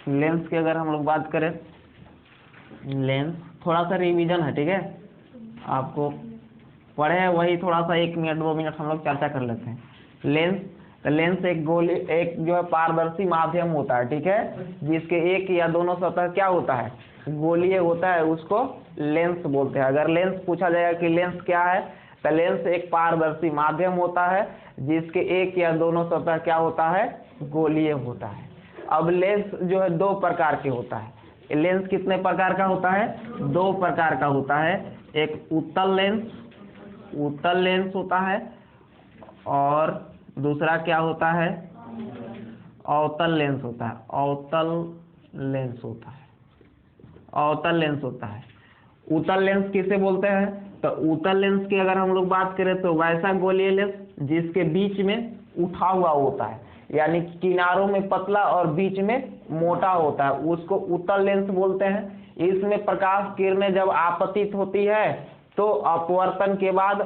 Lens की अगर हम लोग बात करें, लेंस थोड़ा सा रिवीजन है, ठीक है, आपको पढ़े हैं वही थोड़ा सा 1 मिनट 2 मिनट हम लोग चर्चा कर लेते हैं। लेंस, तो लेंस एक गोली, एक जो है पारदर्शी माध्यम होता है, ठीक है, जिसके एक या दोनों सतह क्या होता है, गोलीय होता है, उसको लेंस बोलते हैं। अगर लेंस पूछा जाएगा कि लेंस क्या है, तो लेंस एक पारदर्शी माध्यम होता है जिसके एक या दोनों सतह क्या होता है, गोलीय होता है। अब लेंस जो है 2 प्रकार के होता है। लेंस कितने प्रकार का होता है, 2 प्रकार का होता है। एक उत्तल लेंस, उत्तल लेंस होता है, और दूसरा क्या होता है, अवतल लेंस होता है। अवतल लेंस होता है, अवतल लेंस होता है। उत्तल लेंस किसे बोलते हैं, तो उत्तल लेंस की अगर हम लोग बात करें तो वैसा गोलीय लेंस जिसके बीच में उठा हुआ होता है, यानी किनारों में पतला और बीच में मोटा होता है, उसको उत्तल लेंस बोलते हैं। इसमें प्रकाश किरणें जब आपतित होती है तो अपवर्तन के बाद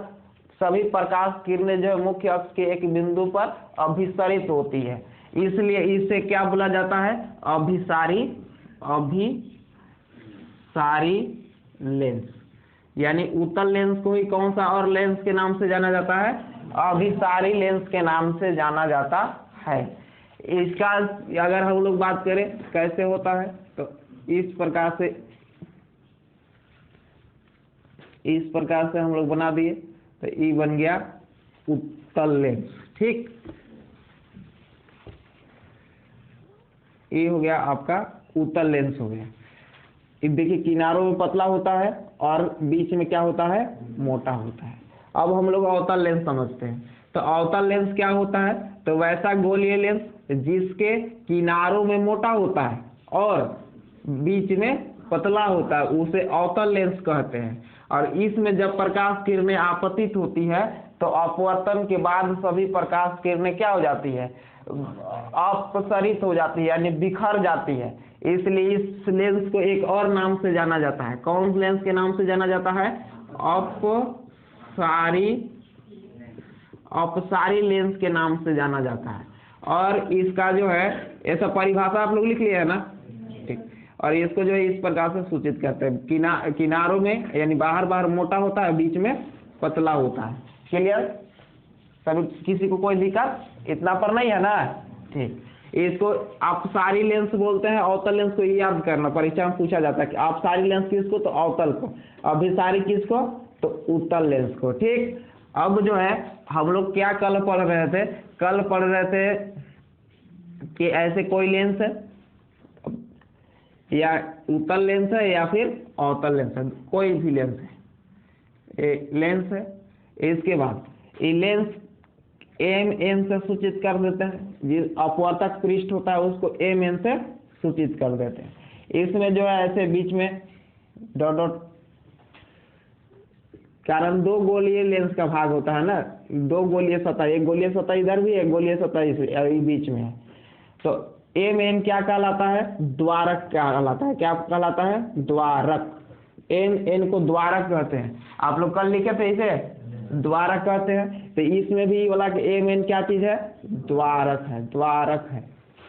सभी प्रकाश किरणें जो है मुख्य अक्ष के एक बिंदु पर अभिसरित होती है, इसलिए इसे क्या बोला जाता है, अभिसारी, अभिसारी लेंस। यानी उत्तल लेंस को ही कौन सा और लेंस के नाम से जाना जाता है, अभिसारी लेंस के नाम से जाना जाता है। इसका अगर हम लोग बात करें कैसे होता है, तो इस प्रकार से हम लोग बना दिए, तो ये बन गया उत्तल लेंस, ठीक। ये हो गया आपका उत्तल लेंस हो गया। देखिए किनारों में पतला होता है और बीच में क्या होता है, मोटा होता है। अब हम लोग अवतल लेंस समझते हैं। तो अवतल लेंस क्या होता है, तो वैसा गोलीय लेंस जिसके किनारों में मोटा होता है और बीच में पतला होता है, उसे अवतल लेंस कहते हैं। और इसमें जब प्रकाश किरणें आपतित होती है तो अपवर्तन के बाद सभी प्रकाश किरणें क्या हो जाती है, अपसरित हो जाती है, यानी बिखर जाती है। इसलिए इस लेंस को एक और नाम से जाना जाता है। कौन लेंस के नाम से जाना जाता है, अपसारी लेंस के नाम से जाना जाता है। और इसका जो है ऐसा परिभाषा आप लोग लिख लिया है ना, ठीक। और इसको जो है इस प्रकार से सूचित करते हैं, किनारों में यानी बाहर मोटा होता है, बीच में पतला होता है। क्लियर, सभी किसी को कोई दिक्कत इतना पर नहीं है ना, ठीक। इसको अपसारी लेंस बोलते हैं। अवतल लेंस को ये याद करना, परीक्षा में पूछा जाता है कि अपसारी लेंस किसको, तो अवतल को, अभिसारी किसको, तो उत्तल लेंस को, ठीक। अब जो है हम लोग क्या कल पढ़ रहे थे, कल पढ़ रहे थे कि ऐसे कोई लेंस है या उत्तल लेंस है या फिर अवतल लेंस है, कोई भी लेंस है, लेंस है। इसके बाद ये लेंस एम से सूचित कर देते हैं, जिस अपवर्तक पृष्ठ होता है उसको एम से सूचित कर देते हैं। इसमें जो है ऐसे बीच में डॉट डॉट, कारण 2 गोलीय लेंस का भाग होता है ना, 2 गोलीय सतह, एक गोलीय सतह इधर भी, एक गोलीय सतह इस बीच में है। तो एम क्या कहलाता है, द्वारक कहलाता है। क्या कहलाता है, द्वारक। एन को द्वारक कहते हैं। आप लोग कल लिखे थे इसे, द्वारक कहते हैं। तो इसमें भी बोला कि एम क्या चीज है, द्वारक है, द्वारक है।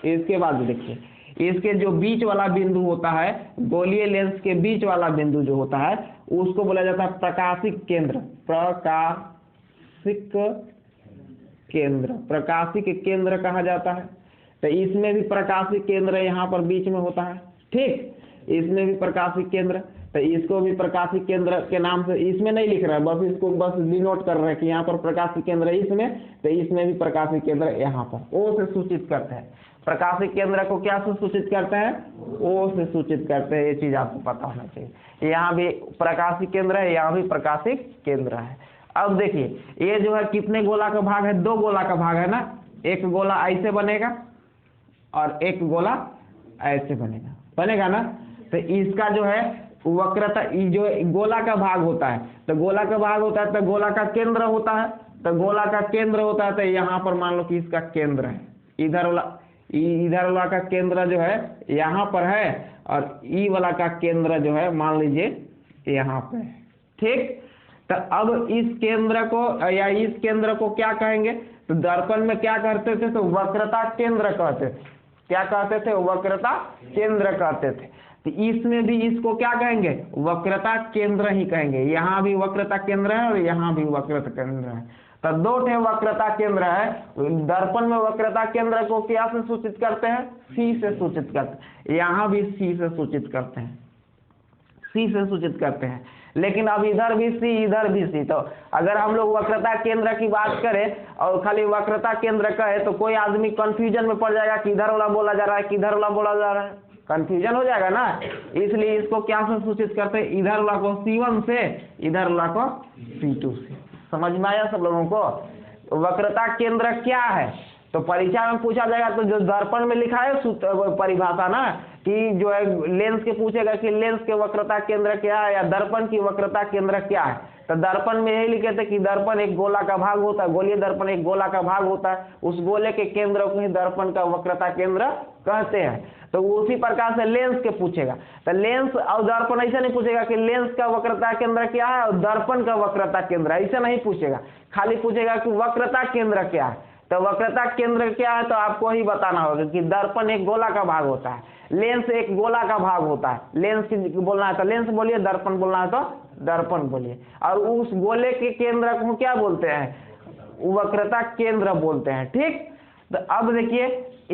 इसके बाद देखिए इसके जो बीच वाला बिंदु होता है, गोलीय लेंस के बीच वाला बिंदु जो होता है उसको बोला जाता है प्रकाशिक केंद्र। प्रकाशिक केंद्र, प्रकाशिक केंद्र कहा जाता है। तो इसमें भी प्रकाशिक केंद्र यहाँ पर बीच में होता है, ठीक। इसमें भी प्रकाशिक केंद्र, तो इसको भी प्रकाशिक केंद्र के नाम से, इसमें नहीं लिख रहा है, बस इसको बस डिनोट कर रहे हैं कि यहाँ पर प्रकाशिक केंद्र है इसमें, तो इसमें भी प्रकाशिक केंद्र यहाँ पर ओ से सूचित करते हैं। प्रकाशिक केंद्र को क्या से सूचित करते हैं, ओ से सूचित करते हैं। ये चीज आपको पता होना चाहिए। यहाँ भी प्रकाशिक केंद्र है, यहाँ भी प्रकाशिक केंद्र है। अब देखिए ये जो है कितने गोला का भाग है, 2 गोला का भाग है ना। एक गोला ऐसे बनेगा और एक गोला ऐसे बनेगा ना। तो इसका जो है वक्रता, जो गोला का भाग होता है, तो गोला का भाग होता है तो गोला का केंद्र होता है, तो गोला का केंद्र होता है। तो यहाँ पर मान लो कि इसका केंद्र है, इधर वाला का केंद्र जो है यहाँ पर है, और ई वाला का केंद्र जो है मान लीजिए यहाँ पे है, ठीक। तो अब इस केंद्र को या इस केंद्र को क्या कहेंगे, तो दर्पण में क्या कहते थे, तो वक्रता केंद्र कहते थे। क्या कहते थे? वक्रता केंद्र कहते थे। तो इसमें भी इसको क्या कहेंगे? वक्रता केंद्र ही कहेंगे। यहाँ भी वक्रता केंद्र है और यहाँ भी वक्रता केंद्र है। तो दो ठे वक्रता केंद्र है। दर्पण में वक्रता केंद्र को क्या से सूचित करते हैं? सी से सूचित करते हैं। यहाँ भी सी से सूचित करते हैं, सी से सूचित करते हैं। लेकिन अब इधर भी सी, इधर भी सी। तो अगर हम लोग वक्रता केंद्र की बात करें और खाली वक्रता केंद्र कहे तो कोई आदमी कंफ्यूजन में पड़ जाएगा कि इधर वाला बोला जा रहा है कि इधर वाला बोला जा रहा है, कंफ्यूजन हो जाएगा ना। इसलिए इसको क्या से सूचित करते हैं? इधर वाला को C1 से, इधर वाला को C2 से। समझ में आया सब लोगों को? वक्रता केंद्र क्या है? तो परीक्षा में पूछा जाएगा तो जो दर्पण में लिखा है परिभाषा ना, कि जो है लेंस के पूछेगा कि लेंस के वक्रता केंद्र क्या है या दर्पण की वक्रता केंद्र क्या है। तो दर्पण में यही लिखे थे कि दर्पण एक गोला का भाग होता है, गोलीय दर्पण एक गोला का भाग होता है, उस गोले के केंद्र को ही दर्पण का वक्रता केंद्र कहते हैं। तो उसी प्रकार से लेंस के पूछेगा। तो लेंस और दर्पण ऐसा नहीं पूछेगा कि लेंस का वक्रता केंद्र क्या है और दर्पण का वक्रता केंद्र, ऐसा नहीं पूछेगा। खाली पूछेगा कि वक्रता केंद्र क्या है। तो वक्रता केंद्र क्या है तो आपको ही बताना होगा कि दर्पण एक गोला का भाग होता है, लेंस एक गोला का भाग होता है। लेंस की बोलना है तो लेंस बोलिए, दर्पण बोलना है तो दर्पण बोलिए। और उस गोले के केंद्र को क्या बोलते हैं? वक्रता केंद्र बोलते हैं। ठीक, तो अब देखिए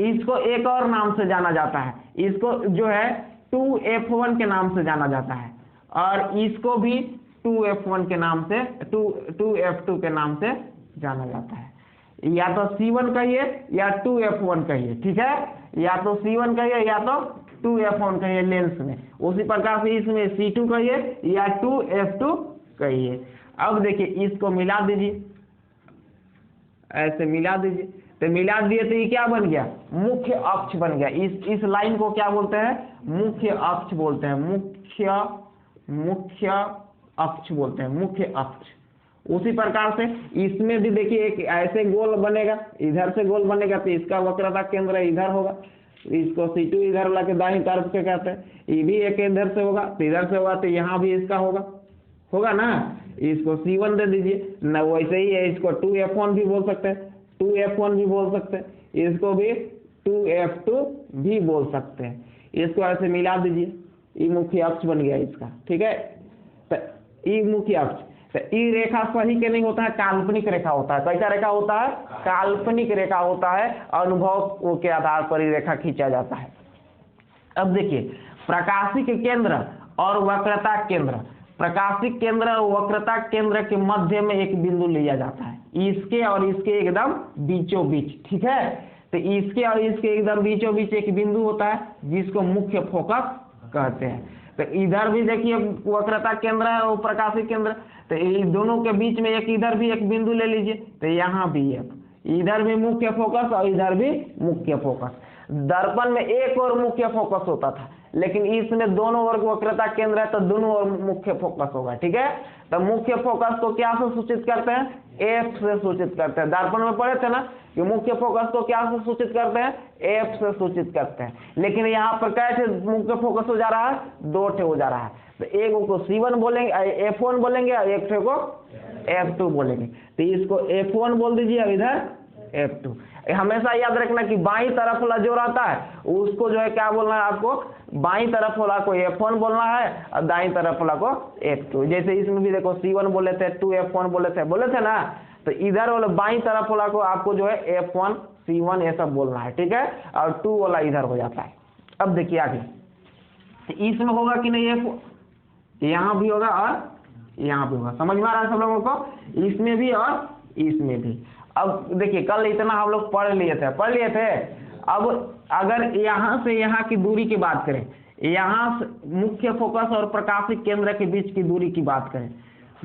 इसको एक और नाम से जाना जाता है, इसको जो है 2F1 के नाम से जाना जाता है और इसको भी 2F1 के नाम से 2F2 के नाम से जाना जाता है। या तो C1 कहिए या 2F1 कहिए, ठीक है? या तो C1 कहिए या तो 2F1 कहिए लेंस में। उसी प्रकार से इसमें C2 कहिए या 2F2 कहिए। अब देखिए इसको मिला दीजिए, ऐसे मिला दीजिए। तो मिला दिए तो ये क्या बन गया? मुख्य अक्ष बन गया। इस लाइन को क्या बोलते हैं? मुख्य अक्ष बोलते हैं। मुख्य अक्ष बोलते हैं, मुख्य अक्ष। उसी प्रकार से इसमें भी देखिए एक ऐसे गोल बनेगा, इधर से गोल बनेगा तो इसका वक्रता केंद्र इधर होगा। इसको C2 इधर वाला के दाहिनी तरफ के कहते हैं। ये भी एक इधर से होगा तो इधर से होगा, तो यहाँ भी इसका होगा ना। इसको C1 दे दीजिए ना। वैसे ही है, इसको 2F1 भी बोल सकते हैं, 2F1 भी बोल सकते हैं, इसको भी 2F2 भी बोल सकते हैं। इसको ऐसे मिला दीजिए, ये मुख्य अक्ष बन गया इसका, ठीक है? तो ये मुख्य अक्ष। तो ये रेखा सही के नहीं होता है, काल्पनिक रेखा होता है। कैसा रेखा होता है? काल्पनिक रेखा होता है। अनुभव के आधार पर ये रेखा खींचा जाता है। अब देखिए प्रकाशिक केंद्र और वक्रता केंद्र। प्रकाशिक केंद्र और वक्रता केंद्र के मध्य में एक बिंदु लिया जाता है, इसके और इसके एकदम बीचों बीच, ठीक है? तो इसके और इसके एकदम बीचों बीच एक बिंदु होता है जिसको मुख्य फोकस कहते हैं। तो इधर भी देखिए वक्रता केंद्र है और प्रकाशिक केंद्र। तो इन दोनों के बीच में एक इधर भी एक बिंदु ले लीजिए। तो यहाँ भी एक, इधर भी मुख्य फोकस और इधर भी मुख्य फोकस। दर्पण में एक और मुख्य फोकस होता था, लेकिन इसमें दोनों ओर वक्रता केंद्र है तो दोनों ओर मुख्य फोकस होगा, ठीक है? तो मुख्य फोकस को क्या से सूचित करते हैं? F से सूचित करते हैं। दर्पण में पढ़े थे ना कि मुख्य फोकस को क्या से सूचित करते हैं? F से सूचित करते हैं। लेकिन यहाँ पर कैसे मुख्य फोकस हो जा रहा है? दो ठे हो जा रहा है। तो एक को C1 बोलेंगे, F1 बोलेंगे और एक ठे को F2 बोलेंगे। तो इसको F1 बोल दीजिए और इधर F2। हमेशा याद रखना कि बाईं तरफ वाला जो रहता है उसको जो है क्या बोलना है आपको? बाईं तरफ वाला को F1 बोलना है और दाईं तरफ वाला को F2। जैसे इसमें भी देखो C1 बोले थे, 2F1 बोले थे ना। तो इधर वाला बाईं तरफ वाला को आपको जो है F1 C1 ये सब बोलना है, ठीक है? और 2 वाला इधर हो जाता है। अब देखिए आगे, तो इसमें होगा कि नहीं? F यहाँ भी होगा और यहाँ भी होगा। समझ में आ रहा है सब लोगों को? इसमें भी और इसमें भी। अब देखिए कल इतना हम लोग पढ़ लिए थे। अब अगर यहाँ से यहाँ की दूरी की बात करें, यहाँ से मुख्य फोकस और प्रकाशिक केंद्र के बीच की दूरी की बात करें,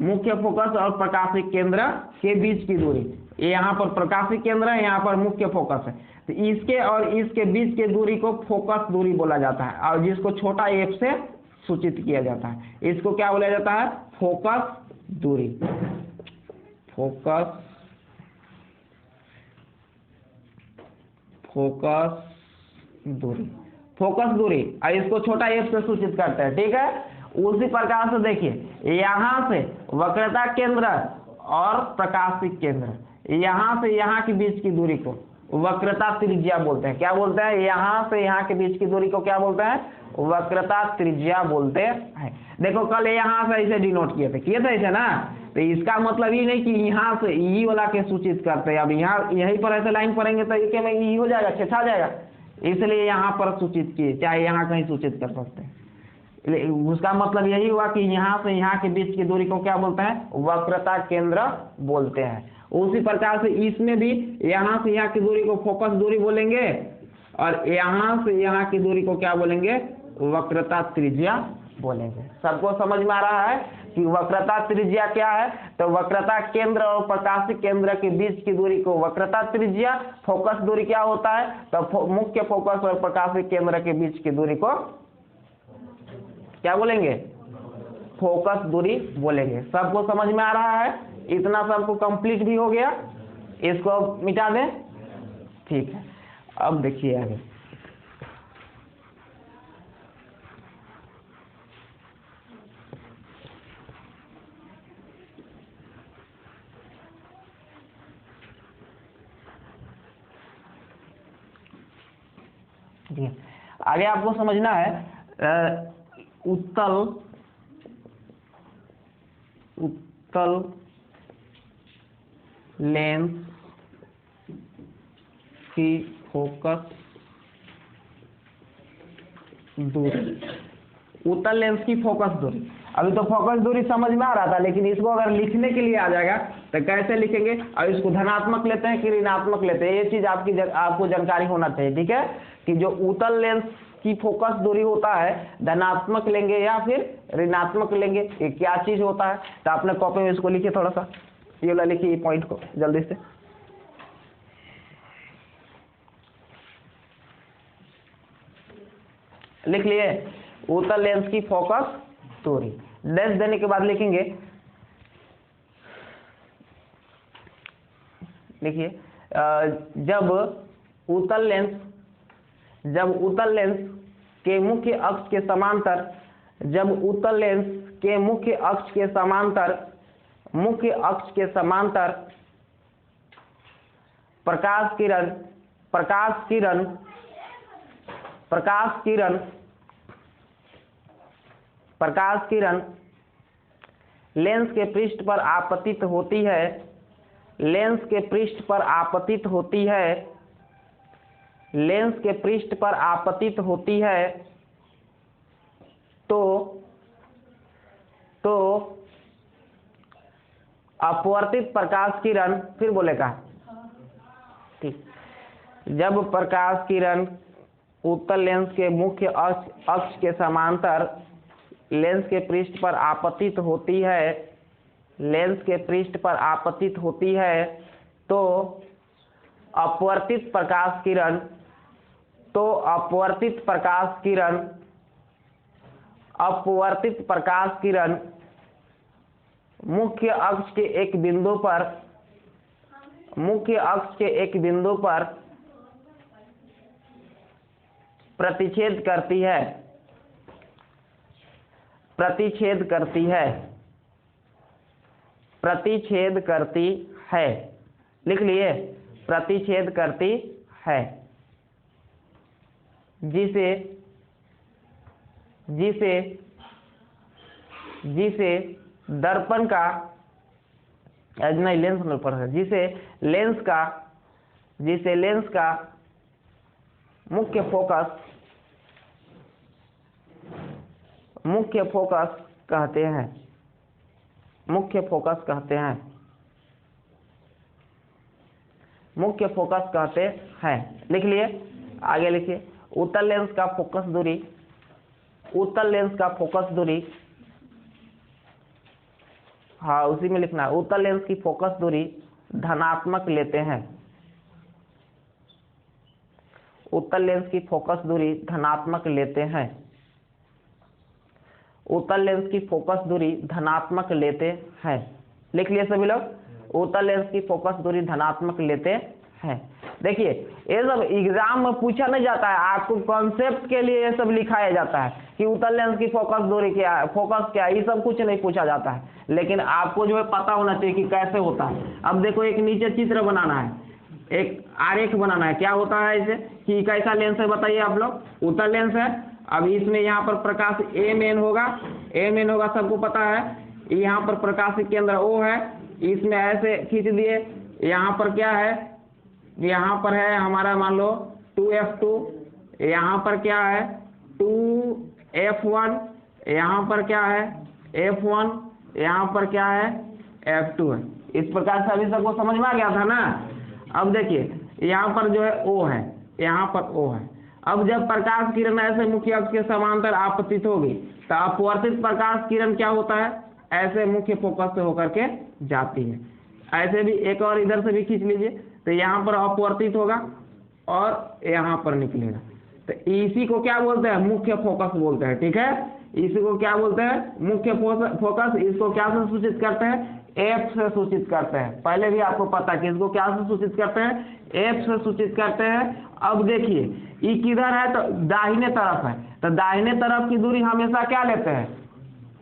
मुख्य फोकस और प्रकाशिक केंद्र के बीच की दूरी, यहाँ पर प्रकाशिक केंद्र है, यहाँ पर मुख्य फोकस है। तो इसके और इसके बीच की दूरी को फोकस दूरी बोला जाता है और जिसको छोटा f से सूचित किया जाता है। इसको क्या बोला जाता है? फोकस दूरी। फोकस दूरी और इसको छोटा f से सूचित करते हैं, ठीक है? उसी प्रकार से देखिए यहाँ से वक्रता केंद्र और प्रकाशिक केंद्र, यहाँ से यहाँ के बीच की दूरी को वक्रता त्रिज्या बोलते हैं। क्या बोलते हैं? यहाँ से यहाँ के बीच की दूरी को क्या बोलते हैं? वक्रता त्रिज्या बोलते हैं। देखो कल यहाँ से ऐसे डिनोट किए थे ऐसे ना, तो इसका मतलब ये नहीं कि यहाँ से ई वाला के सूचित करते हैं। अब यहाँ यहीं पर ऐसे लाइन पढ़ेंगे तो ये में ई हो जाएगा, छेछा जाएगा, इसलिए यहाँ पर सूचित किए, चाहे यहाँ कहीं सूचित कर सकते हैं। उसका मतलब यही हुआ कि यहाँ से यहाँ के बीच की दूरी को क्या बोलते हैं? वक्रता केंद्र बोलते हैं। उसी प्रकार से इसमें भी यहाँ से यहाँ की दूरी को फोकस दूरी बोलेंगे और यहाँ से यहाँ की दूरी को क्या बोलेंगे? वक्रता त्रिज्या बोलेंगे। सबको समझ में आ रहा है कि वक्रता त्रिज्या क्या है? तो वक्रता केंद्र और प्रकाशीय केंद्र के बीच की दूरी को वक्रता त्रिज्या, फोकस दूरी क्या होता है? तो मुख्य फोकस और प्रकाशीय केंद्र के बीच की दूरी को क्या बोलेंगे? फोकस दूरी बोलेंगे। सबको समझ में आ रहा है? इतना सबको कंप्लीट भी हो गया, इसको मिटा दें। ठीक है, अब देखिए आगे। आगे आपको समझना है उत्तल लेंस की फोकस दूरी। उत्तल लेंस की फोकस दूरी, अभी तो फोकस दूरी समझ में आ रहा था, लेकिन इसको अगर लिखने के लिए आ जाएगा तो कैसे लिखेंगे? और इसको धनात्मक लेते हैं कि ऋणात्मक लेते हैं, ये चीज आपको जानकारी होना चाहिए। ठीक है, कि जो उत्तल लेंस की फोकस दूरी होता है, धनात्मक लेंगे या फिर ऋणात्मक लेंगे, ये क्या चीज होता है? तो आपने कॉपी में इसको लिखिए, थोड़ा सा ये वाला लिखिए, पॉइंट को जल्दी से। लिख लिए उत्तल लेंस की फोकस दूरी। डैश देने के बाद लिखेंगे, देखिए जब उत्तल लेंस के मुख्य अक्ष के समांतर, जब उत्तल लेंस के मुख्य अक्ष के समांतर प्रकाश किरण लेंस के पृष्ठ पर आपतित होती है, लेंस के पृष्ठ पर आपतित होती है, तो अपवर्तित प्रकाश किरण, फिर बोलेगा ठीक, जब प्रकाश किरण उत्तल लेंस के मुख्य अक्ष के समांतर लेंस के पृष्ठ पर आपतित होती है, लेंस के पृष्ठ पर आपतित होती है, तो अपवर्तित प्रकाश किरण मुख्य अक्ष के एक बिंदु पर प्रतिच्छेद करती है। लिख लिए, प्रतिच्छेद करती है, जिसे दर्पण का, नहीं लेंस में पड़ है, जिसे लेंस का मुख्य फोकस कहते हैं। मुख्य फोकस कहते हैं। लिख लिए, आगे लिखिए, उत्तल लेंस का फोकस दूरी, हाँ उसी में लिखना है, उत्तल लेंस की फोकस दूरी धनात्मक लेते हैं। उत्तल लेंस की फोकस दूरी धनात्मक लेते हैं। उत्तल लेंस की फोकस दूरी धनात्मक लेते हैं। लिख लिए सभी लोग, उत्तल लेंस की फोकस दूरी धनात्मक लेते हैं। देखिए ये सब एग्जाम में पूछा नहीं जाता है, आपको कॉन्सेप्ट के लिए ये सब लिखाया जाता है कि उत्तल लेंस की फोकस दूरी क्या है, फोकस क्या है, ये सब कुछ नहीं पूछा जाता है, लेकिन आपको जो है पता होना चाहिए कि कैसे होता है। अब देखो एक नीचे चित्र बनाना है, एक आरेख बनाना है। क्या होता है इसे कि कैसा लेंस है बताइए आप लोग, उत्तल लेंस है। अब इसमें यहाँ पर प्रकाश ए मेन होगा, सबको पता है। यहाँ पर प्रकाश के केंद्र O है, इसमें ऐसे खींच दिए। यहाँ पर क्या है, यहाँ पर है हमारा मान लो 2f2, यहाँ पर क्या है 2f1, यहाँ पर क्या है f1, यहाँ पर क्या है f2 है। इस प्रकार से अभी सबको समझ में आ गया था ना। अब देखिए यहाँ पर जो है O है, यहाँ पर O है। अब जब प्रकाश किरण ऐसे मुख्य अक्ष के समांतर आपतित होगी तो अपवर्तित प्रकाश किरण क्या होता है, ऐसे मुख्य फोकस से होकर के जाती है। ऐसे भी एक और इधर से भी खींच लीजिए, तो यहाँ पर अपवर्तित होगा और यहाँ पर निकलेगा। तो इसी को क्या बोलते हैं, मुख्य फोकस बोलते हैं। ठीक है, इसी को क्या बोलते हैं, मुख्य फोकस। इसको क्या से सूचित करते हैं, एफ से सूचित करते हैं। पहले भी आपको पता है कि इसको क्या से सूचित करते हैं, एफ से सूचित करते हैं। अब देखिए ये किधर है, तो दाहिने तरफ है। तो दाहिने तरफ की दूरी हमेशा क्या लेते हैं,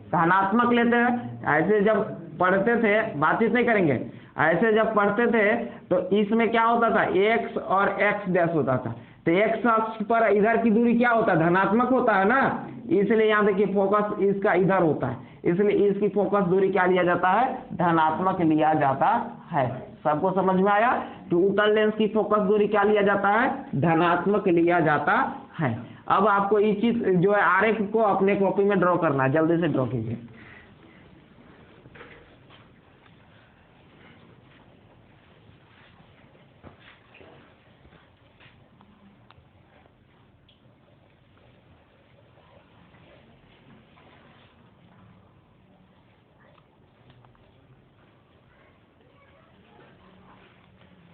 धनात्मक लेते हैं। ऐसे जब पढ़ते थे, बातचीत नहीं करेंगे, ऐसे जब पढ़ते थे तो इसमें क्या होता था, x और x डैश होता था। तो x अक्ष पर इधर की दूरी क्या होता है, धनात्मक होता है ना। इसलिए यहाँ देखिए फोकस इसका इधर होता है, इसलिए इसकी फोकस दूरी क्या लिया जाता है, धनात्मक लिया जाता है। सबको समझ में आया कि उत्तल लेंस की फोकस दूरी क्या लिया जाता है, धनात्मक लिया जाता है। अब आपको ये चीज जो है आरेख को अपने कॉपी में ड्रॉ करना है, जल्दी से ड्रॉ कीजिए।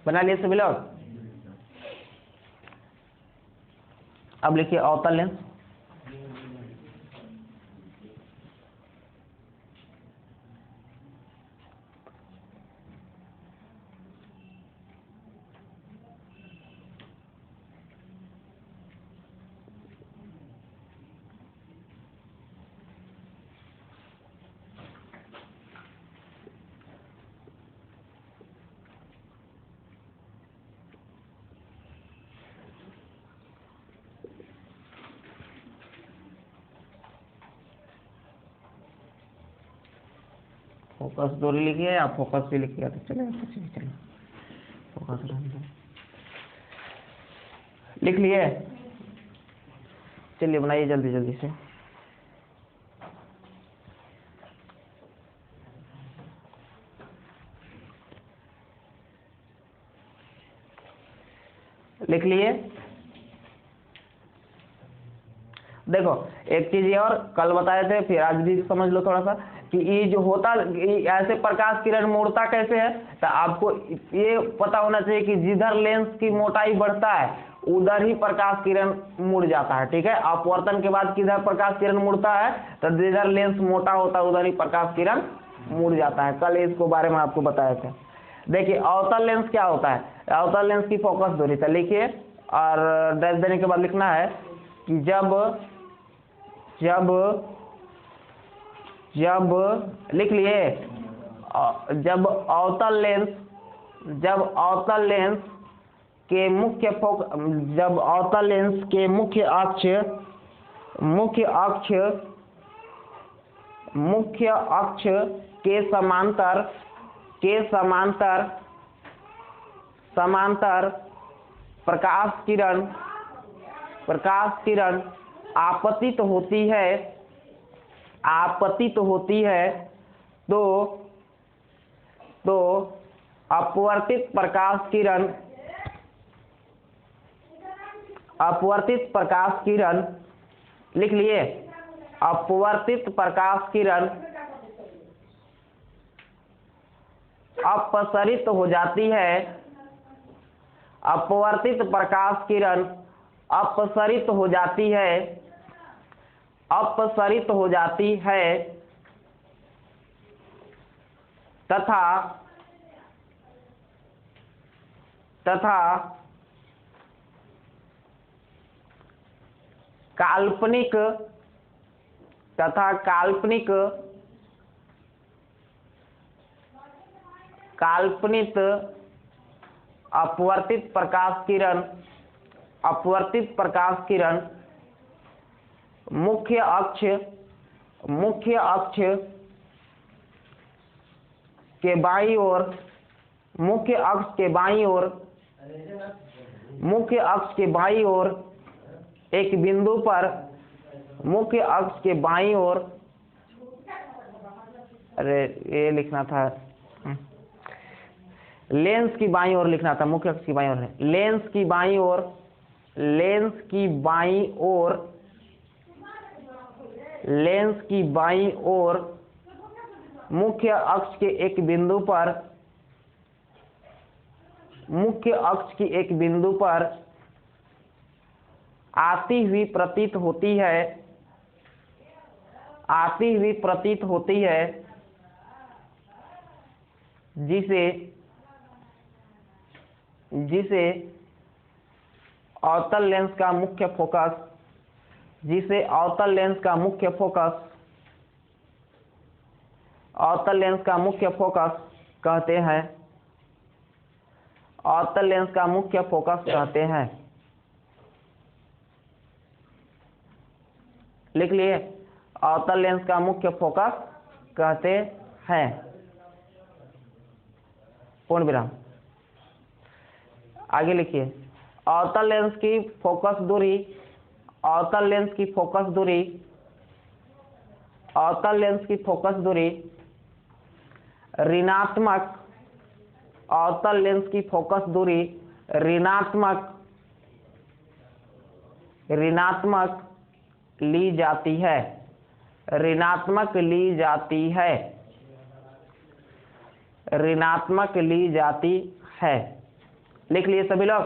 बना लिए सभी लोग। अब लिखिए अवतल लेंस। फोकस दूरी लिखिए, आप फोकस भी लिखिए तो चलेगा, कुछ भी चलेगा, फोकस लिख लिए। चलिए बनाइए जल्दी जल्दी से। लिख लिए। देखो एक चीज ये और कल बताए थे, फिर आज भी समझ लो थोड़ा सा कि ये जो होता ऐसे प्रकाश किरण मुड़ता कैसे है। तो आपको ये पता होना चाहिए कि जिधर लेंस की मोटाई बढ़ता है उधर ही प्रकाश किरण मुड़ जाता है। ठीक है, अपवर्तन के बाद किधर प्रकाश किरण मुड़ता है, तो जिधर लेंस मोटा होता है उधर ही प्रकाश किरण मुड़ जाता है। कल इसको बारे में आपको बताया था। देखिए अवतल लेंस क्या होता है, अवतल लेंस की फोकस दूरी। तो लिखिए और डैश देने के बाद लिखना है कि जब लिख लिए, जब अवतल लेंस के मुख्य अक्ष के समांतर प्रकाश किरण आपतित होती है तो अपवर्तित प्रकाश किरण लिख लिए, अपवर्तित प्रकाश किरण अपसरित हो जाती है, अपवर्तित प्रकाश किरण अपसरित हो जाती है तथा काल्पनिक अपवर्तित प्रकाश किरण, अपवर्तित प्रकाश किरण मुख्य अक्ष के बाईं ओर, मुख्य अक्ष के बाईं ओर, मुख्य अक्ष के बाईं ओर एक बिंदु पर, मुख्य अक्ष के बाईं ओर, अरे ये लिखना था, लेंस की बाईं ओर लिखना था, मुख्य अक्ष की बाईं ओर है, लेंस की बाईं ओर, लेंस की बाईं ओर, लेंस की बाईं ओर मुख्य अक्ष के एक बिंदु पर, मुख्य अक्ष की एक बिंदु पर आती हुई प्रतीत होती है, आती हुई प्रतीत होती है, जिसे जिसे अवतल लेंस का मुख्य फोकस, जिसे अवतल लेंस का मुख्य फोकस, अवतल लेंस का मुख्य फोकस कहते हैं, अवतल लेंस का मुख्य फोकस कहते हैं। लिख लिए, अवतल लेंस का मुख्य फोकस कहते हैं, पूर्ण विराम। आगे लिखिए, अवतल लेंस की फोकस दूरी, अवतल लेंस की फोकस दूरी, अवतल लेंस की फोकस दूरी ऋणात्मक, अवतल लेंस की फोकस दूरी ऋणात्मक ली जाती है, ऋणात्मक ली जाती है, ऋणात्मक ली जाती है। लिख लिए सभी लोग,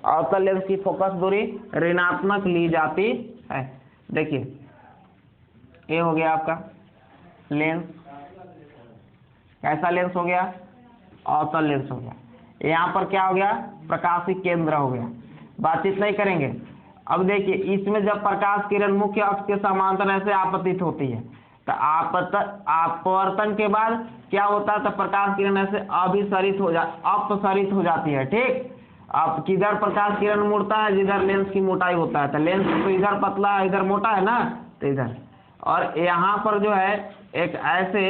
अवतल लेंस की फोकस दूरी ऋणात्मक ली जाती है। देखिए ये हो गया आपका लेंस, कैसा लेंस हो गया, अवतल लेंस हो गया। यहाँ पर क्या हो गया, प्रकाशीय केंद्र हो गया। बातचीत नहीं करेंगे। अब देखिए, इसमें जब प्रकाश किरण मुख्य अक्ष के समांतर ऐसे आपतित होती है तो अपवर्तन के बाद क्या होता है, तो प्रकाश किरण ऐसे अपसरित हो जाती है। ठीक, अब किधर प्रकाश किरण मुड़ता है, जिधर लेंस की मोटाई होता है, तो लेंस तो इधर पतला है, इधर मोटा है ना, तो इधर, और यहाँ पर जो है एक ऐसे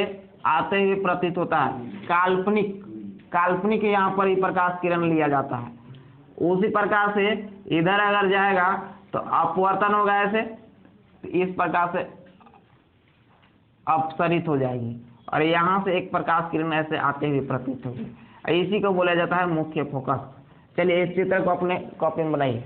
आते हुए प्रतीत होता है, काल्पनिक यहाँ पर ही प्रकाश किरण लिया जाता है। उसी प्रकार से इधर अगर जाएगा तो अपवर्तन होगा ऐसे, तो इस प्रकार से अपसरित हो जाएगी, और यहाँ से एक प्रकाश किरण ऐसे आते हुए प्रतीत होगी। इसी को बोला जाता है मुख्य फोकस। चलिए इस चित्र को अपने कॉपी में बनाइए।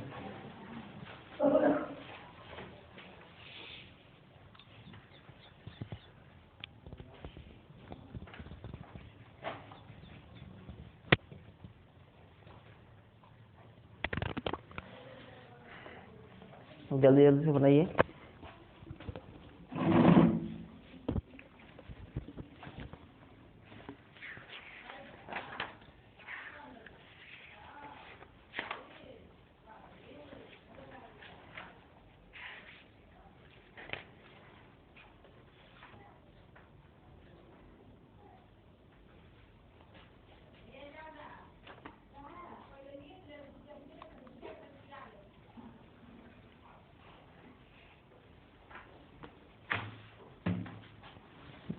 जल्दी जल्दी से बनाइए।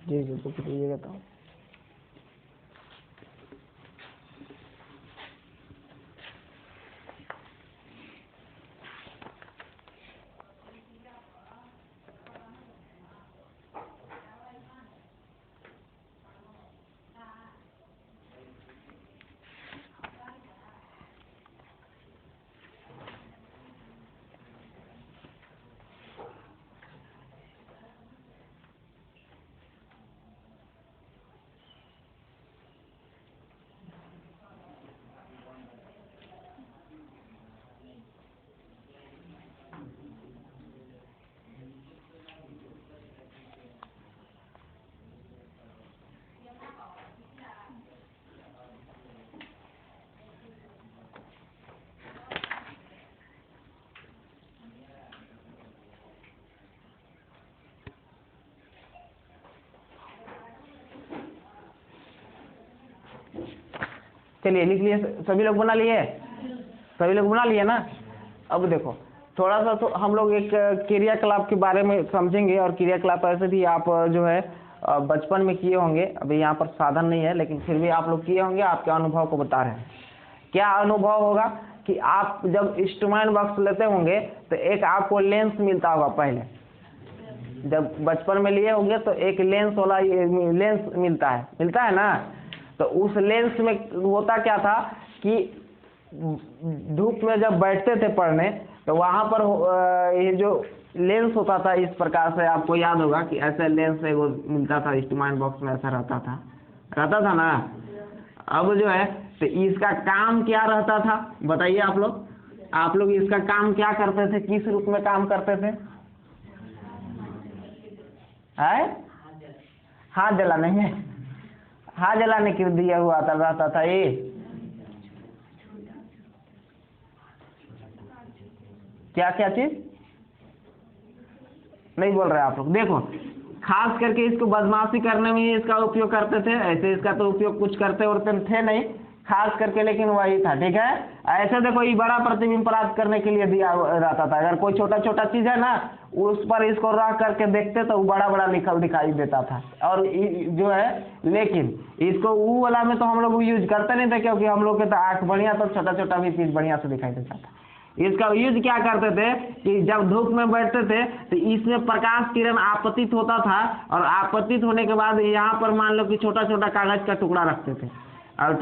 जी जी, तो कीजिएगा तो चलिए लिख लिए, सभी लोग बना लिए, सभी लोग बना लिए ना। अब देखो थोड़ा सा तो हम लोग एक क्रियाकलाप के बारे में समझेंगे, और क्रियाकलाप ऐसे भी आप जो है बचपन में किए होंगे। अभी यहाँ पर साधन नहीं है, लेकिन फिर भी आप लोग किए होंगे, आपके अनुभव को बता रहे हैं। क्या अनुभव होगा कि आप जब इंस्ट्रूमेंट बॉक्स लेते होंगे तो एक आपको लेंस मिलता होगा। पहले जब बचपन में लिए होंगे तो एक लेंस वाला लेंस मिलता है ना। तो उस लेंस में होता क्या था कि धूप में जब बैठते थे पढ़ने तो वहाँ पर ये जो लेंस होता था इस प्रकार से, आपको याद होगा कि ऐसे लेंस एगो मिलता था इंस्ट्रूमेंट बॉक्स में, ऐसा रहता था ना। अब जो है तो इसका काम क्या रहता था बताइए आप लोग इसका काम क्या करते थे, किस रूप में काम करते थे? हाथ जलाने में, हाथ जलाने के दिया हुआ रहता था ये। क्या क्या चीज नहीं बोल रहे आप लोग? देखो खास करके इसको बदमाशी करने में इसका उपयोग करते थे, ऐसे इसका तो उपयोग कुछ करते उड़ते थे नहीं खास करके, लेकिन वही था। ठीक है, ऐसे देखो ये बड़ा प्रतिबिंब प्राप्त करने के लिए दिया रहता था। अगर कोई छोटा छोटा चीज है ना उस पर इसको रख करके देखते तो बड़ा बड़ा दिखाई देता था। और जो है लेकिन इसको वो वाला में तो हम लोग यूज करते नहीं थे, क्योंकि हम लोग के तो आंख बढ़िया, तो छोटा छोटा भी चीज बढ़िया से दिखाई देता था। इसका यूज क्या करते थे कि जब धूप में बैठते थे तो इसमें प्रकाश किरण आपतित होता था, और आपतित होने के बाद यहाँ पर मान लो कि छोटा छोटा कागज का टुकड़ा रखते थे, और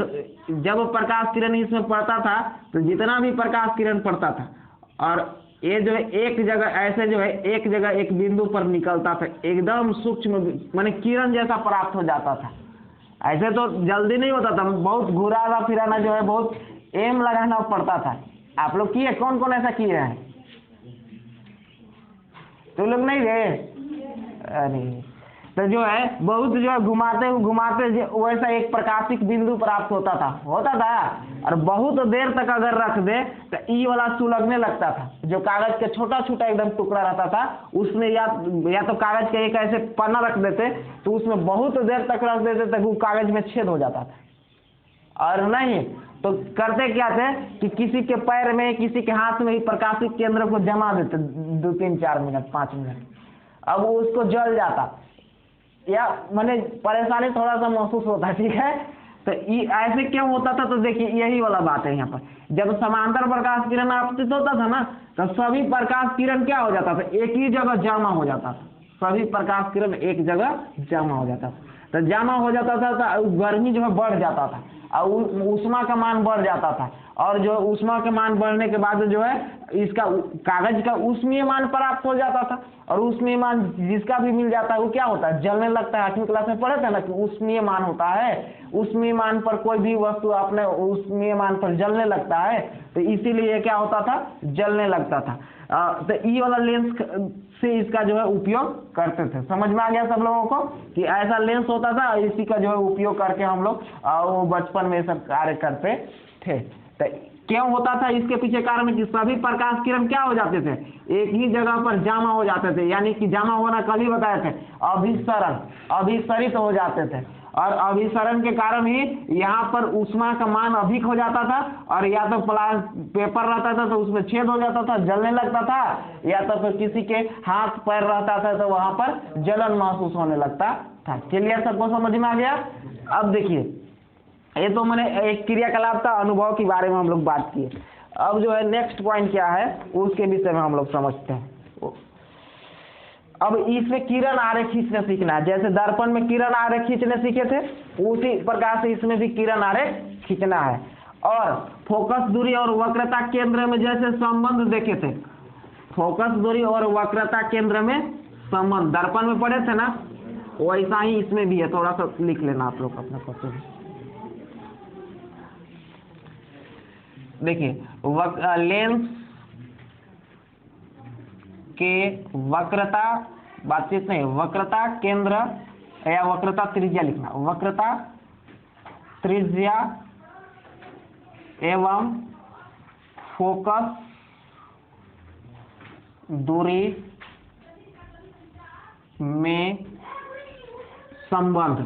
जब प्रकाश किरण इसमें पड़ता था तो जितना भी प्रकाश किरण पड़ता था, और ये जो है एक जगह ऐसे जो है एक जगह एक बिंदु पर निकलता था, एकदम सूक्ष्म माने किरण जैसा प्राप्त हो जाता था। ऐसे तो जल्दी नहीं होता था, बहुत घुराना फिराना जो है बहुत एम लगाना पड़ता था। आप लोग किए, कौन कौन ऐसा किए हैं? तो लोग नहीं गए? अरे तो जो है बहुत जो है घुमाते वैसा एक प्रकाशिक बिंदु प्राप्त होता था, और बहुत देर तक अगर रख दे तो ई वाला सुलगने लगता था। जो कागज का छोटा छोटा एकदम टुकड़ा रहता था उसमें या तो कागज का एक ऐसे पन्ना रख देते तो उसमें बहुत देर तक रख देते तक वो कागज में छेद हो जाता था। और नहीं तो करते क्या थे कि किसी के पैर में किसी के हाथ में ही प्रकाशिक केंद्र को जमा देते 2 3 4 मिनट 5 मिनट, अब वो उसको जल जाता या माने परेशानी थोड़ा सा महसूस होता। ठीक है, तो ऐसे क्यों होता था? तो देखिए यही वाला बात है। यहाँ पर जब समांतर प्रकाश किरण आपतित होता था ना तो सभी प्रकाश किरण क्या हो जाता था, एक ही जगह जमा हो जाता था। सभी प्रकाश किरण एक जगह जमा हो जाता था, तो जमा हो जाता था तो गर्मी जो है बढ़ जाता था और ऊष्मा का मान बढ़ जाता था, और जो ऊष्मा के मान बढ़ने के बाद जो है इसका कागज का ऊष्मीय मान प्राप्त हो जाता था, और ऊष्मीय मान जिसका भी मिल जाता है वो क्या होता है, जलने लगता है। 8वीं क्लास में पढ़े थे ना कि ऊष्मीय मान होता है, ऊष्मीय मान पर कोई भी वस्तु अपने ऊष्मीय मान पर जलने लगता है, तो इसीलिए क्या होता था, जलने लगता था। तो ई वाला लेंस से इसका जो है उपयोग करते थे। समझ में आ गया सब लोगों को कि ऐसा लेंस होता था, इसी का जो है उपयोग करके हम लोग वो बचपन में सब कार्य करते थे। तो क्यों होता था, इसके पीछे कारण कि सभी प्रकाश किरण क्या हो जाते थे, एक ही जगह पर जमा हो जाते थे। यानी कि जमा होना कल ही बताए थे, अभिसरित हो जाते थे, और अभिसरण के कारण ही यहाँ पर ऊष्मा का मान अधिक हो जाता था, और या तो पेपर रहता था तो उसमें छेद हो जाता था, जलने लगता था, या तो फिर किसी के हाथ पैर रहता था तो वहां पर जलन महसूस होने लगता था। क्लियर, सबको समझ में आ गया? अब देखिए ये तो मैंने एक क्रियाकलाप का अनुभव के बारे में हम लोग बात किए। अब जो है नेक्स्ट पॉइंट क्या है उसके विषय में हम लोग समझते हैं। अब इसमें किरण आरेख खींचना सीखना है। जैसे दर्पण में किरण आरेख खींचने सीखे थे उसी प्रकार से इसमें भी किरण आरेख खींचना है। और फोकस दूरी और वक्रता केंद्र में जैसे संबंध देखे थे, फोकस दूरी और वक्रता केंद्र में संबंध दर्पण में पढ़े थे ना, वैसा ही इसमें भी है। थोड़ा सा लिख लेना आप लोग अपना पत्र में। देखिए लेंस के वक्रता, बातचीत नहीं, वक्रता केंद्र या वक्रता त्रिज्या लिखना, वक्रता त्रिज्या एवं फोकस दूरी में संबंध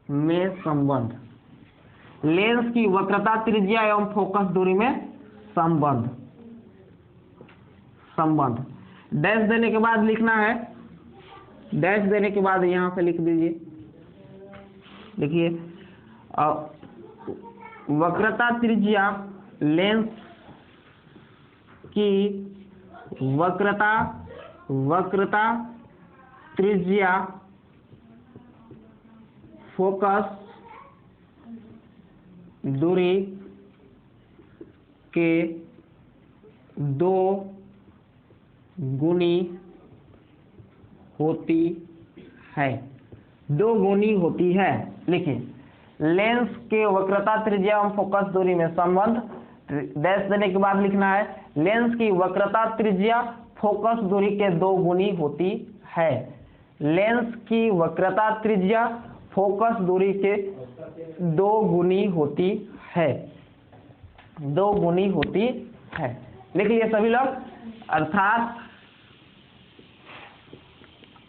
में संबंध, लेंस की वक्रता त्रिज्या एवं फोकस दूरी में संबंध। डैश देने के बाद लिखना है, डैश देने के बाद यहां से लिख दीजिए, देखिए वक्रता त्रिज्या, लेंस की वक्रता त्रिज्या फोकस दूरी के 2 गुनी होती है, 2 गुनी होती है। लिखिए लेंस के वक्रता त्रिज्या एवं फोकस दूरी में संबंध, डैश देने के बाद लिखना है लेंस की वक्रता त्रिज्या फोकस दूरी के 2 गुनी होती है। लेंस की वक्रता त्रिज्या फोकस दूरी के 2 गुनी होती है, 2 गुनी होती है। लिख लिए सभी लोग।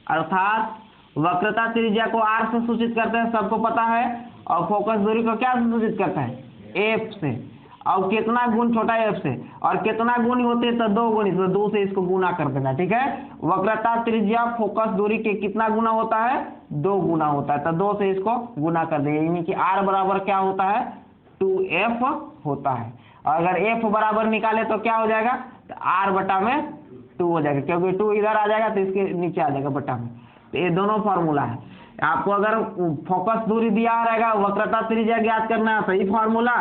अर्थात वक्रता त्रिज्या को r से सूचित करते हैं, सबको पता है, और फोकस दूरी को क्या से सूचित करता है, f से। और कितना गुण, छोटा f से, और कितना गुण होते हैं तो 2 गुनी, तो 2 से इसको गुना कर देना, ठीक है। वक्रता त्रिज्या फोकस दूरी के कितना गुना होता है, 2 गुना होता है, तो 2 से इसको गुना कर देंगे, यानी कि r बराबर क्या होता है, 2f होता है। और अगर f बराबर निकाले तो क्या हो जाएगा, तो r बटा में 2 हो जाएगा, क्योंकि 2 इधर आ जाएगा तो इसके नीचे आ जाएगा बटा में। तो ये दोनों फॉर्मूला है। आपको अगर फोकस दूरी दिया रहेगा, वक्रता त्रिज्या ज्ञात करना है, सही फॉर्मूला।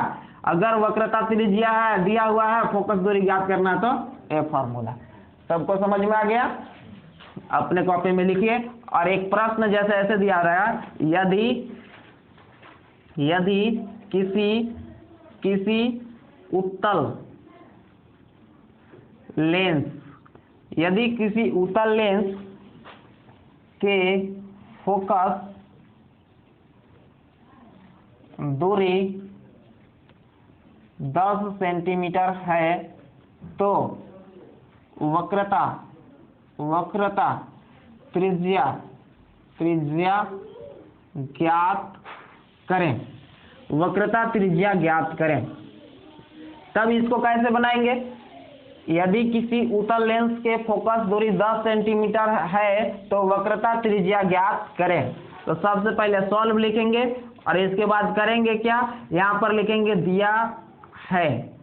अगर वक्रता त्रिज्या है दिया हुआ है, फोकस दूरी ज्ञात करना है, तो ये फॉर्मूला। सबको समझ में आ गया? अपने कॉपी में लिखिए। और एक प्रश्न जैसे ऐसे दिया रहा है, यदि किसी उत्तल लेंस के फोकस दूरी 10 सेंटीमीटर है तो वक्रता त्रिज्या ज्ञात करें। वक्रता त्रिज्या ज्ञात करें। तब इसको कैसे बनाएंगे? यदि किसी उत्तल लेंस के फोकस दूरी 10 सेंटीमीटर है तो वक्रता त्रिज्या ज्ञात करें। तो सबसे पहले सॉल्व लिखेंगे और इसके बाद करेंगे क्या, यहाँ पर लिखेंगे दिया है।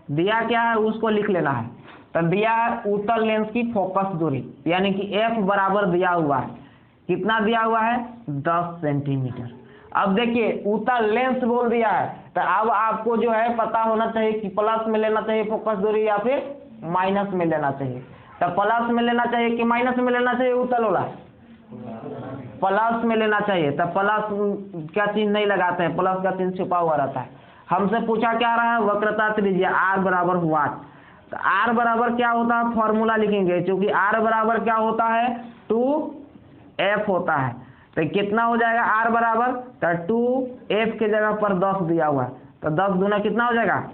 दिया क्या है उसको लिख लेना है। तो दिया है उत्तल लेंस की फोकस दूरी, यानी कि f बराबर दिया हुआ है। कितना दिया हुआ है? 10 सेंटीमीटर। अब देखिए उत्तल लेंस बोल दिया है, तो अब आपको जो है पता होना चाहिए कि प्लस में लेना चाहिए फोकस दूरी या फिर माइनस में लेना चाहिए। तो प्लस में लेना चाहिए कि माइनस में लेना चाहिए? उत्तल वाला प्लस में लेना चाहिए। तो प्लस का चिन्ह नहीं लगाते हैं, प्लस का चिन्ह छुपा हुआ रहता है। हमसे पूछा क्या रहा है? वक्रता त्रिज्या r बराबर हुआ। तो r बराबर क्या होता है? फॉर्मूला लिखेंगे, क्योंकि r बराबर क्या होता है? 2f होता है। तो कितना हो जाएगा r बराबर? तो 2f के जगह पर 10 दिया हुआ है, तो 10 दूना कितना हो जाएगा?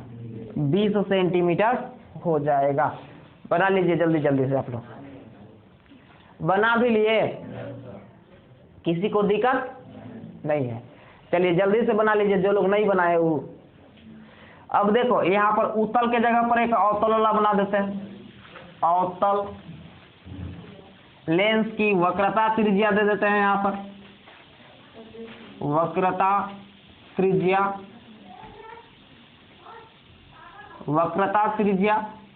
20 सेंटीमीटर हो जाएगा। बना लीजिए जल्दी जल्दी से, आप लोग बना भी लिए, किसी को दिक्कत नहीं है? चलिए जल्दी से बना लीजिए, जो लोग नहीं बनाए वो। अब देखो यहाँ पर उत्तल के जगह पर एक अवतल वाला बना देते हैं। अवतल लेंस की वक्रता त्रिज्या दे देते हैं यहाँ पर। वक्रता त्रिज्या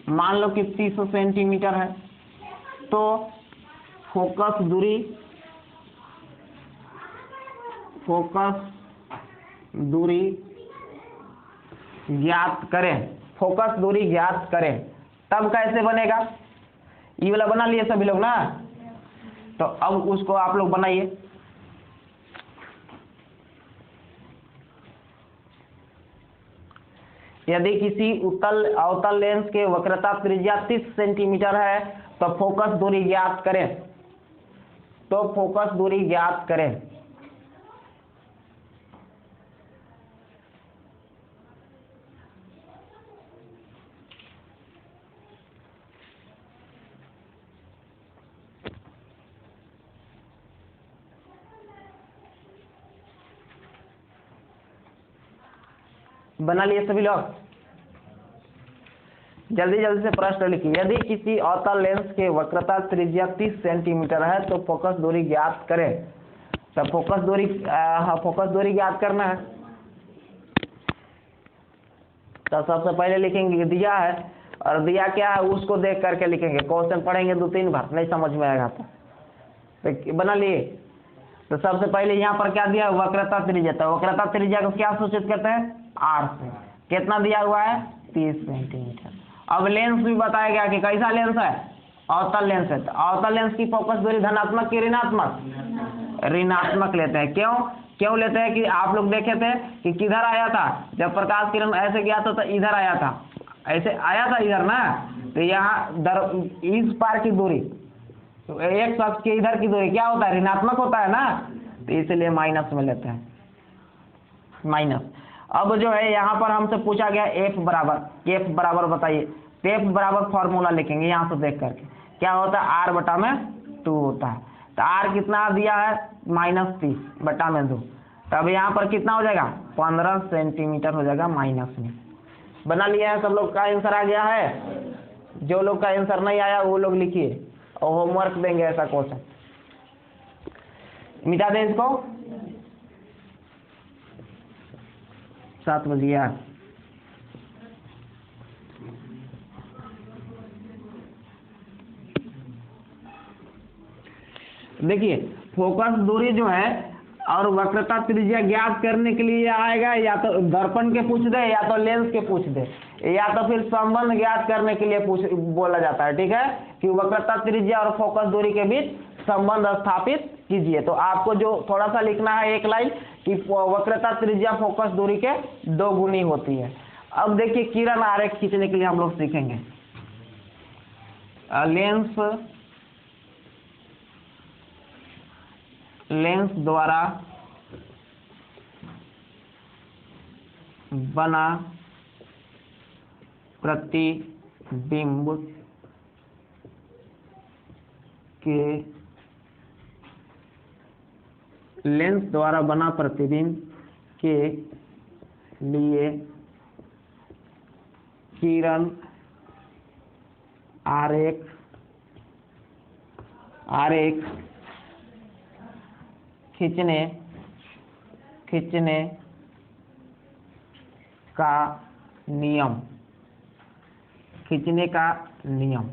मान लो कि 30 सेंटीमीटर है, तो फोकस दूरी ज्ञात करें। फोकस दूरी ज्ञात करें। तब कैसे बनेगा? ये वाला बना लिए सभी लोग ना? तो अब उसको आप लोग बनाइए। यदि किसी अवतल लेंस के वक्रता त्रिज्या 30 सेंटीमीटर है तो फोकस दूरी ज्ञात करें। तो फोकस दूरी ज्ञात करें। बना लिए सभी लोग? जल्दी जल्दी से प्रश्न लिखिए। यदि किसी अवतल लेंस के वक्रता त्रिज्या 30 सेंटीमीटर है तो फोकस दूरी ज्ञात करें। तो फोकस दूरी ज्ञात करना है। तो सबसे पहले लिखेंगे दिया है, और दिया क्या है उसको देख करके लिखेंगे। क्वेश्चन पढ़ेंगे 2-3 बार, नहीं समझ में आएगा तो बना लिए। तो सबसे पहले यहाँ पर क्या दिया, वक्रता त्रिज्या। तो वक्रता त्रिज्या को क्या सूचित करते हैं, आर से। कितना दिया हुआ है, 30 सेंटीमीटर। अब लेंस भी बताया गया कि कैसा लेंस है, अवतल लेंस है। तो अवतल लेंस की फोकस दूरी धनात्मक की ऋणात्मक, ऋणात्मक लेते हैं। क्यों लेते हैं कि आप लोग देखे थे कि किधर आया था, जब प्रकाश किरण ऐसे गया था तो इधर आया था, ऐसे आया था इधर ना। तो यहाँ इस पार की दूरी, तो एक शख्स के इधर की दूरी क्या होता है, ऋणात्मक होता है ना, तो इसलिए माइनस में लेते हैं, माइनस। अब जो है यहाँ पर हमसे पूछा गया एफ बराबर बताइए। तो एफ बराबर फॉर्मूला लिखेंगे यहाँ से देख करके, क्या होता है, आर बटा में 2 होता है। तो आर कितना दिया है, -30 बटा में 2। तब यहाँ पर कितना हो जाएगा, 15 सेंटीमीटर हो जाएगा माइनस में। बना लिया है सब लोग का आंसर आ गया है। जो लोग का आंसर नहीं आया वो लोग लिखिए, और होमवर्क देंगे ऐसा क्वेश्चन। मिटा दें इसको, 7 बज गया। देखिए फोकस दूरी जो है और वक्रता त्रिज्या ज्ञात करने के लिए आएगा, या तो दर्पण के पूछ दे या तो लेंस के पूछ दे, या तो फिर संबंध ज्ञात करने के लिए बोला जाता है। ठीक है, कि वक्रता त्रिज्या और फोकस दूरी के बीच संबंध स्थापित कीजिए। तो आपको जो थोड़ा सा लिखना है एक लाइन कि वक्रता त्रिज्या फोकस दूरी के 2 गुनी होती है। अब देखिए किरण आरेख खींचने के लिए हम लोग सीखेंगे। लेंस द्वारा बना प्रतिबिंब के लेंस द्वारा बना प्रतिबिंब के लिए किरण आरेख खींचने का नियम,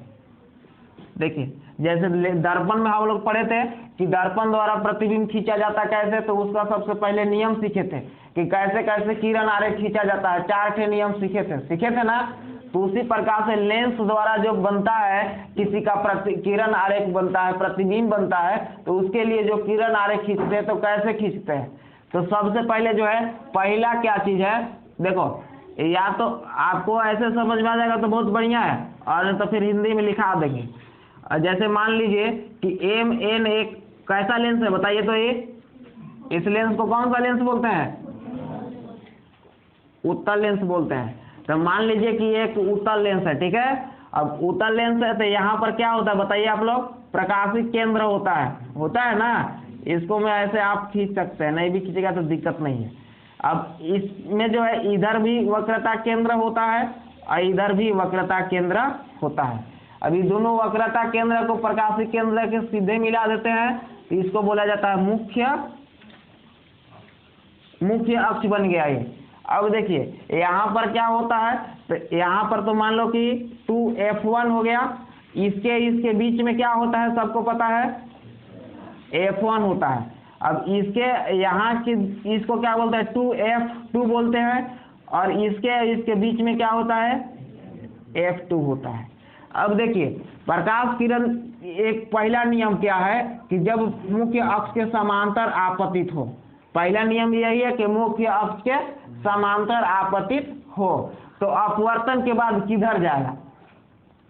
देखिए जैसे दर्पण में हम लोग पढ़े थे कि दर्पण द्वारा प्रतिबिंब खींचा जाता कैसे, तो उसका सबसे पहले नियम सीखे थे कि कैसे कैसे किरण आरेख खींचा जाता है। 4 ठे नियम सीखे थे ना। तो उसी प्रकार से लेंस द्वारा जो बनता है किसी का किरण आरेख बनता है, प्रतिबिंब बनता है, तो उसके लिए जो किरण आरेख खींचते हैं तो कैसे खींचते हैं। तो सबसे पहले जो है पहला क्या चीज है, देखो या तो आपको ऐसे समझ में आ जाएगा तो बहुत बढ़िया है, और तो फिर हिंदी में लिखा देंगे। जैसे मान लीजिए कि MN एक कैसा लेंस है बताइए, तो ये इस लेंस को कौन सा लेंस बोलते हैं, उत्तल लेंस बोलते हैं। तो मान लीजिए कि एक उत्तल लेंस है, ठीक है। अब उत्तल लेंस है तो यहाँ पर क्या होता है बताइए आप लोग, प्रकाशिक केंद्र होता है ना। इसको मैं ऐसे आप खींच सकते हैं, नहीं भी खींचेगा तो दिक्कत नहीं है। अब इसमें जो है इधर भी वक्रता केंद्र होता है और इधर भी वक्रता केंद्र होता है। अभी दोनों वक्रता केंद्र को प्रकाशिक केंद्र के सीधे मिला देते हैं, तो इसको बोला जाता है मुख्य अक्ष बन गया ये। अब देखिए यहाँ पर क्या होता है, तो यहाँ पर तो मान लो कि 2F1 हो गया, इसके बीच में क्या होता है सबको पता है, F1 होता है। अब इसके यहाँ की इसको क्या बोलते हैं, 2F2 बोलते हैं, और इसके बीच में क्या होता है, F2 होता है। अब देखिए प्रकाश किरण एक पहला नियम क्या है कि जब मुख्य अक्ष के समांतर आपतित हो, पहला नियम यही है कि मुख्य अक्ष के समांतर आपतित हो, तो अपवर्तन के बाद किधर जाएगा,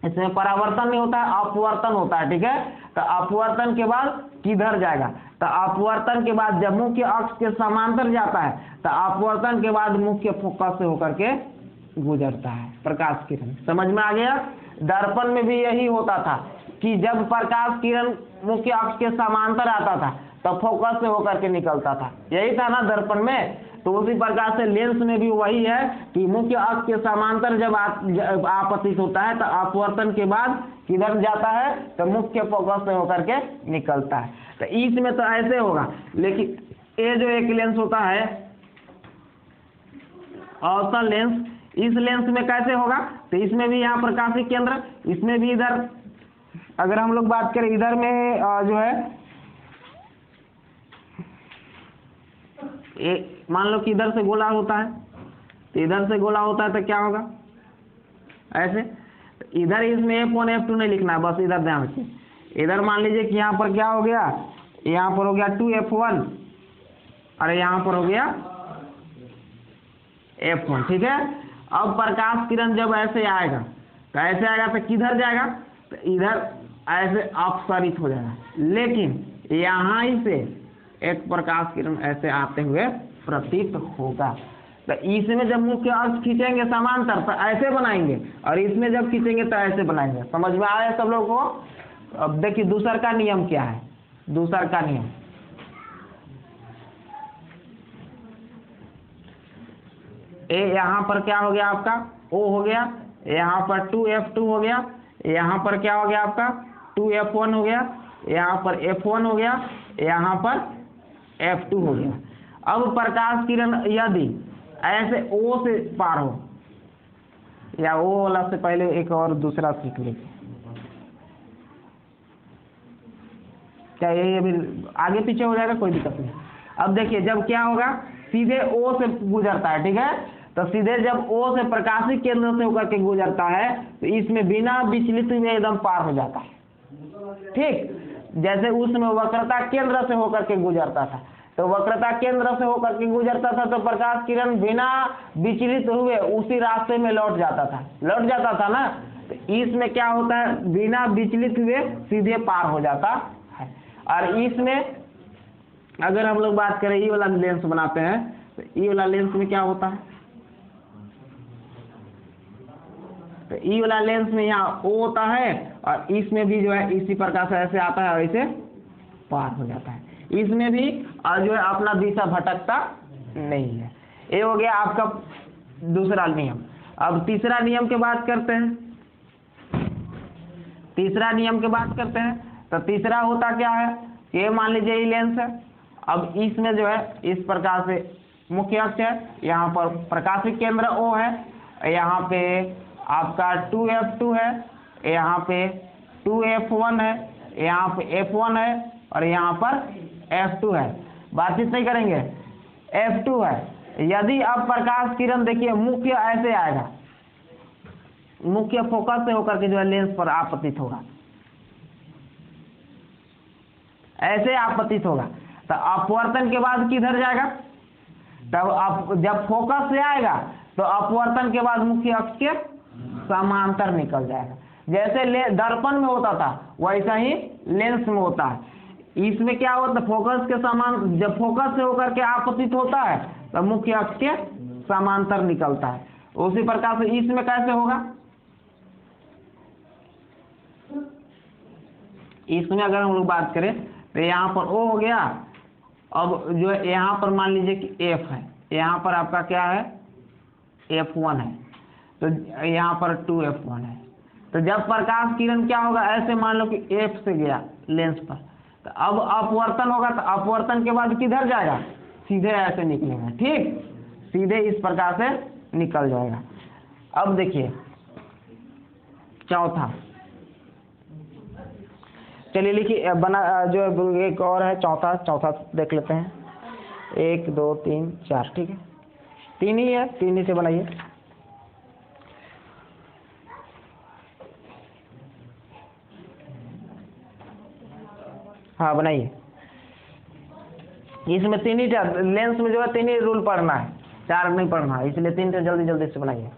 इसमें परावर्तन नहीं होता है, अपवर्तन होता है, ठीक है। तो अपवर्तन के बाद किधर जाएगा, तो अपवर्तन के बाद जब मुख्य अक्ष के समांतर जाता है तो अपवर्तन के बाद मुख्य फोकस से होकर के गुजरता है प्रकाश किरण। समझ में आ गया। दर्पण में भी यही होता था कि जब प्रकाश किरण मुख्य अक्ष के समांतर आता था तो फोकस से होकर के निकलता था, यही था ना दर्पण में। तो उसी प्रकार से लेंस में भी वही है कि मुख्य अक्ष के समांतर जब आपतित होता है तो अपवर्तन के बाद किधर जाता है, तो मुख्य फोकस से होकर के निकलता है। तो इसमें तो ऐसे होगा, लेकिन ये जो एक लेंस होता है अवतल लेंस, इस लेंस में कैसे होगा, तो इसमें भी यहाँ प्रकाशिक केंद्र, इसमें भी इधर अगर हम लोग बात करें इधर में जो है मान लो कि इधर से गोला होता है, तो इधर से गोला होता है तो क्या होगा ऐसे, इधर इसमें F1 F2 नहीं लिखना है, बस इधर ध्यान रखिए। इधर मान लीजिए कि यहाँ पर क्या हो गया, यहाँ पर हो गया 2F1 और यहाँ पर हो गया F1, ठीक है। अब प्रकाश किरण जब ऐसे आएगा तो ऐसे आएगा तो किधर जाएगा, तो इधर ऐसे अपसरित हो जाएगा, लेकिन यहाँ ही से एक प्रकाश किरण ऐसे आते हुए प्रतीत होगा। तो इसमें जब मुख्य अक्ष खींचेंगे समांतर तो ऐसे बनाएंगे, और इसमें जब खींचेंगे तो ऐसे बनाएंगे। समझ में आया सब लोगों को? अब देखिए दूसर का नियम क्या है। दूसर का नियम, ए यहाँ पर क्या हो गया आपका O हो गया, यहाँ पर 2F2 हो गया, यहाँ पर क्या हो गया आपका 2F1 हो गया, यहाँ पर F1 हो गया, यहाँ पर F2 हो गया। अब प्रकाश किरण यदि ऐसे O से पार हो, या O वाला से पहले एक और दूसरा सीख लीजिए, क्या ये अभी आगे पीछे हो जाएगा, कोई दिक्कत नहीं। अब देखिए जब क्या होगा, सीधे O से गुजरता है, ठीक है, तो सीधे जब O से प्रकाशिक केंद्र से होकर के गुजरता है तो इसमें बिना विचलित हुए एकदम पार हो जाता है, ठीक। जैसे उसमें वक्रता केंद्र से होकर के गुजरता था, तो वक्रता केंद्र से होकर के गुजरता था तो प्रकाश किरण बिना विचलित हुए उसी रास्ते में लौट जाता था ना। तो इसमें क्या होता है, बिना विचलित हुए सीधे पार हो जाता है। और इसमें अगर हम लोग बात करें ई वाला लेंस बनाते हैं, तो ई वाला लेंस में क्या होता है, तो ई वाला लेंस में यहाँ O होता है, और इसमें भी जो है इसी प्रकार से ऐसे आता है और ऐसे पार हो जाता है। इसमें भी जो है अपना दिशा भटकता नहीं है। ये हो गया आपका दूसरा नियम। अब तीसरा नियम की बात करते हैं। तीसरा नियम की बात करते हैं, तो तीसरा होता क्या है, ये मान लीजिए ये लेंस है। अब इसमें जो है इस प्रकार से मुख्य अक्ष है, यहाँ पर प्रकाशिक केंद्र O है, यहाँ पे आपका 2F2 है, यहाँ पे 2F1 है, यहाँ पे F1 है, और यहाँ पर F2 है। बातचीत नहीं करेंगे, F2 है। यदि अब प्रकाश किरण देखिए मुख्य ऐसे आएगा, मुख्य फोकस से होकर के जो है लेंस पर आपतित होगा, ऐसे आपतित होगा, तो अपवर्तन के बाद किधर जाएगा, तब आप जब फोकस से आएगा तो अपवर्तन के बाद मुख्य अक्ष के समांतर निकल जाएगा। जैसे दर्पण में होता था वैसा ही लेंस में होता है। इसमें क्या होता है, फोकस के समान जब फोकस से होकर के आपतित होता है तो मुख्य अक्ष के समांतर निकलता है। उसी प्रकार से इसमें कैसे होगा, इसमें अगर हम लोग बात करें तो यहाँ पर O हो गया। अब जो है यहाँ पर मान लीजिए कि F है, यहाँ पर आपका क्या है F1 है, तो यहाँ पर 2F1 है। तो जब प्रकाश किरण क्या होगा, ऐसे मान लो कि F से गया लेंस पर, तो अब अपवर्तन होगा, तो अपवर्तन के बाद किधर जाएगा, सीधे ऐसे निकलेगा, ठीक, सीधे इस प्रकार से निकल जाएगा। अब देखिए चौथा, चलिए लिखिए बना जो एक और है चौथा देख लेते हैं। 1 2 3 4, ठीक है, 3 ही है, 3 ही से बनाइए। हाँ बनाइए। इसमें 3 ही लेंस में जो है 3 ही रूल पढ़ना है, 4 नहीं पढ़ना है, इसलिए 3 से जल्दी जल्दी से बनाइए।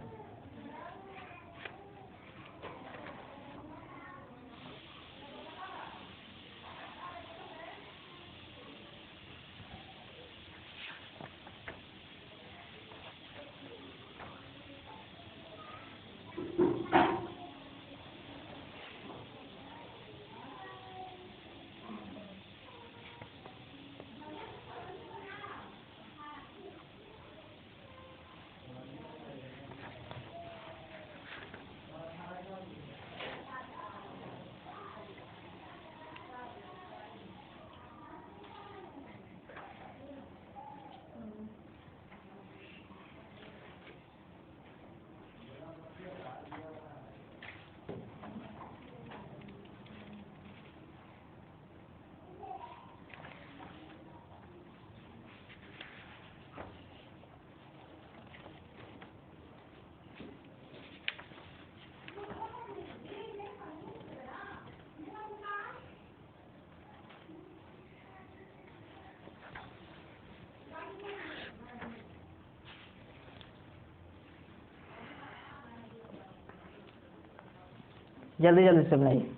जल्दी जल्दी से बनाइए।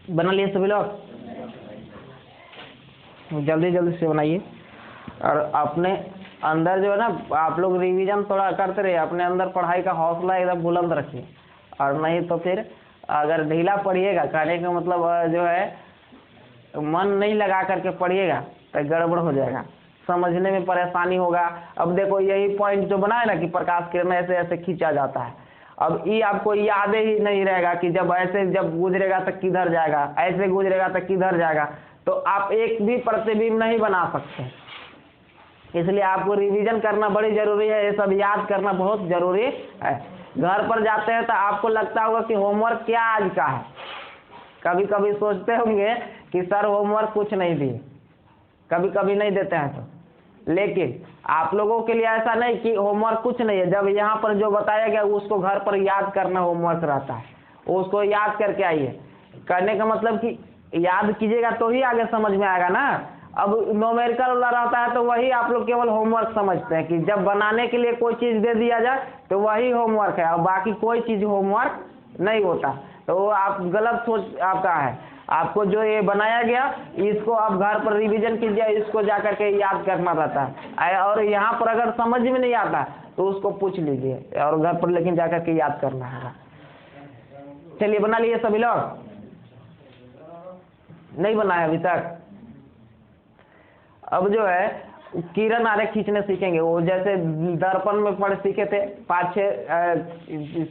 बना लिए सभी लोग? जल्दी जल्दी से बनाइए। और अपने अंदर जो है ना, आप लोग रिवीजन थोड़ा करते रहिए, अपने अंदर पढ़ाई का हौसला एकदम बुलंद रखिए। और नहीं तो फिर अगर ढीला पढ़िएगा, कहने का मतलब जो है मन नहीं लगा करके पढ़िएगा तो गड़बड़ हो जाएगा, समझने में परेशानी होगा। अब देखो यही पॉइंट जो बना है ना कि प्रकाश किरण ऐसे ऐसे खींचा जाता है, अब ये आपको याद ही नहीं रहेगा कि जब ऐसे जब गुजरेगा तो किधर जाएगा, ऐसे गुजरेगा तो किधर जाएगा, तो आप एक भी प्रतिबिंब नहीं बना सकते। इसलिए आपको रिवीजन करना बड़ी जरूरी है, ये सब याद करना बहुत जरूरी है। घर पर जाते हैं तो आपको लगता होगा कि होमवर्क क्या आज का है, कभी कभी सोचते होंगे कि सर होमवर्क कुछ नहीं दिए, कभी कभी नहीं देते हैं तो। लेकिन आप लोगों के लिए ऐसा नहीं कि होमवर्क कुछ नहीं है, जब यहाँ पर जो बताया गया उसको घर पर याद करना होमवर्क रहता है, उसको याद करके आइए। करने का मतलब कि याद कीजिएगा तो ही आगे समझ में आएगा ना। अब न्यूमेरिकल वाला रहता है तो वही आप लोग केवल होमवर्क समझते हैं कि जब बनाने के लिए कोई चीज़ दे दिया जाए तो वही होमवर्क है, और बाकी कोई चीज़ होमवर्क नहीं होता। तो आप गलत सोच आपका है। आपको जो ये बनाया गया इसको आप घर पर रिवीजन कीजिए, इसको जा करके याद करना रहता है। और यहाँ पर अगर समझ में नहीं आता तो उसको पूछ लीजिए और घर पर लेकिन जा करके याद करना है। चलिए बना लिए सभी लोग? नहीं बनाया अभी तक? अब जो है किरण आरेख खींचने सीखेंगे, वो जैसे दर्पण में पढ़ सीखे थे 5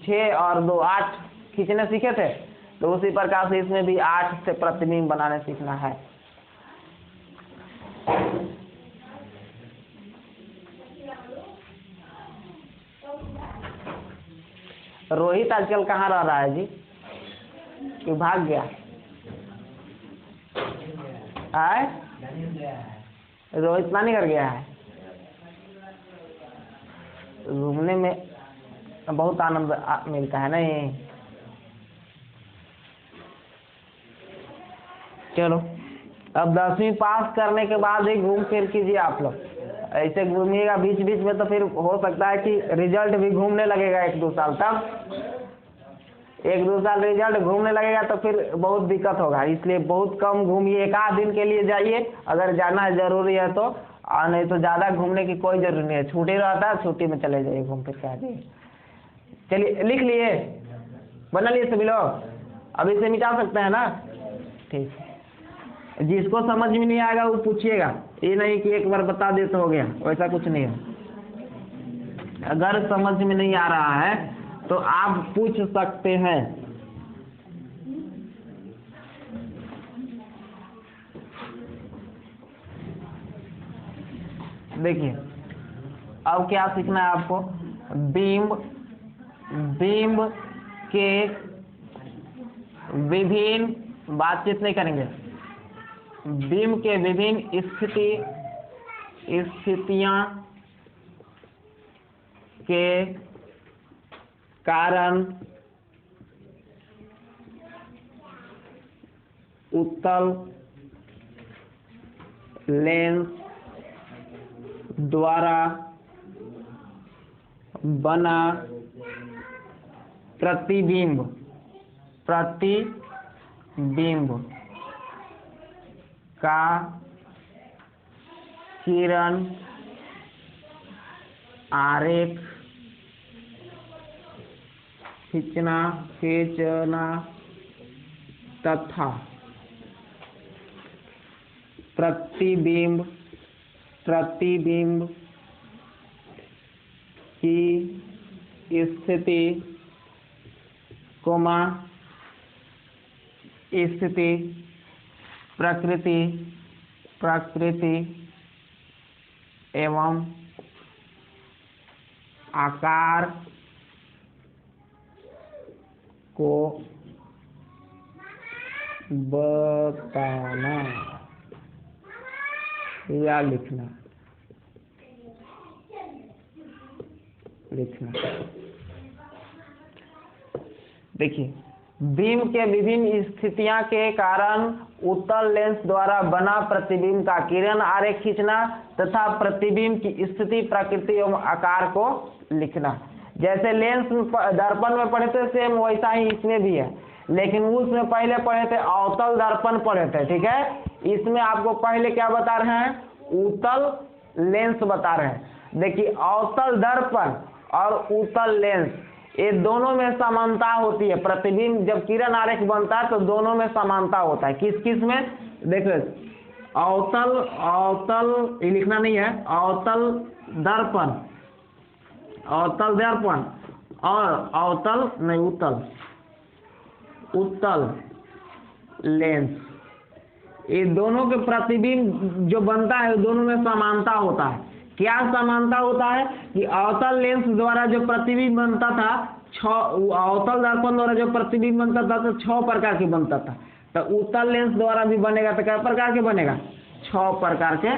6 और 2 8 खींचने सीखे थे, तो उसी प्रकार से इसमें भी 8 से प्रतिबिंब बनाने सीखना है। रोहित आजकल कहाँ रह रहा है जी, क्यों भाग गया? आए रोहित नानी घर गया है। घूमने में बहुत आनंद मिलता है नहीं? चलो अब 10वीं पास करने के बाद ही घूम फिर कीजिए आप लोग, ऐसे घूमिएगा बीच बीच में तो फिर हो सकता है कि रिजल्ट भी घूमने लगेगा 1-2 साल तक। 1-2 साल रिजल्ट घूमने लगेगा तो फिर बहुत दिक्कत होगा। इसलिए बहुत कम घूमिए, 1 आध दिन के लिए जाइए अगर जाना जरूरी है तो, और नहीं तो ज़्यादा घूमने की कोई जरूरी नहीं है। छुट्टी रहता है, छुट्टी में चले जाइए, घूम फिर के आ जाइए। चलिए लिख लिए, बना लिए सभी लोग? अब इसे मिटा सकते हैं ना? ठीक है, जिसको समझ में नहीं आएगा वो पूछिएगा, ये नहीं कि एक बार बता दे तो हो गया, वैसा कुछ नहीं है। अगर समझ में नहीं आ रहा है तो आप पूछ सकते हैं। देखिए अब क्या सीखना है आपको, बिंब के विभिन्न, बातचीत नहीं करेंगे, बिंब के विभिन्न स्थितियां के कारण उत्तल लेंस द्वारा बना प्रतिबिंब का किरण आरेख खींचना तथा प्रतिबिंब की स्थिति स्थिति प्रकृति एवं आकार को बताना या लिखना। देखिए, बीम के विभिन्न स्थितियां के कारण उत्तल लेंस द्वारा बना प्रतिबिंब का किरण आरेख खींचना तथा प्रतिबिंब की स्थिति प्रकृति एवं आकार को लिखना। जैसे लेंस दर्पण में पढ़े थे, सेम वैसा ही इसमें भी है, लेकिन उसमें पहले पढ़े थे अवतल दर्पण पढ़े थे, ठीक है। इसमें आपको पहले क्या बता रहे हैं, उत्तल लेंस बता रहे हैं। देखिए, अवतल दर्पण और उत्तल लेंस, ये दोनों में समानता होती है। प्रतिबिंब जब किरण आरेख बनता है तो दोनों में समानता होता है। किस किस में, देखो, अवतल ये लिखना नहीं है, अवतल दर्पण और अवतल नहीं, उत्तल लेंस, ये दोनों के प्रतिबिंब जो बनता है दोनों में समानता होता है। क्या समानता होता है कि अवतल लेंस द्वारा जो प्रतिबिंब बनता था, अवतल दर्पण द्वारा जो प्रतिबिंब बनता था तो 6 प्रकार के बनता था, तो उत्तल लेंस द्वारा भी बनेगा तो क्या प्रकार के बनेगा, 6 प्रकार के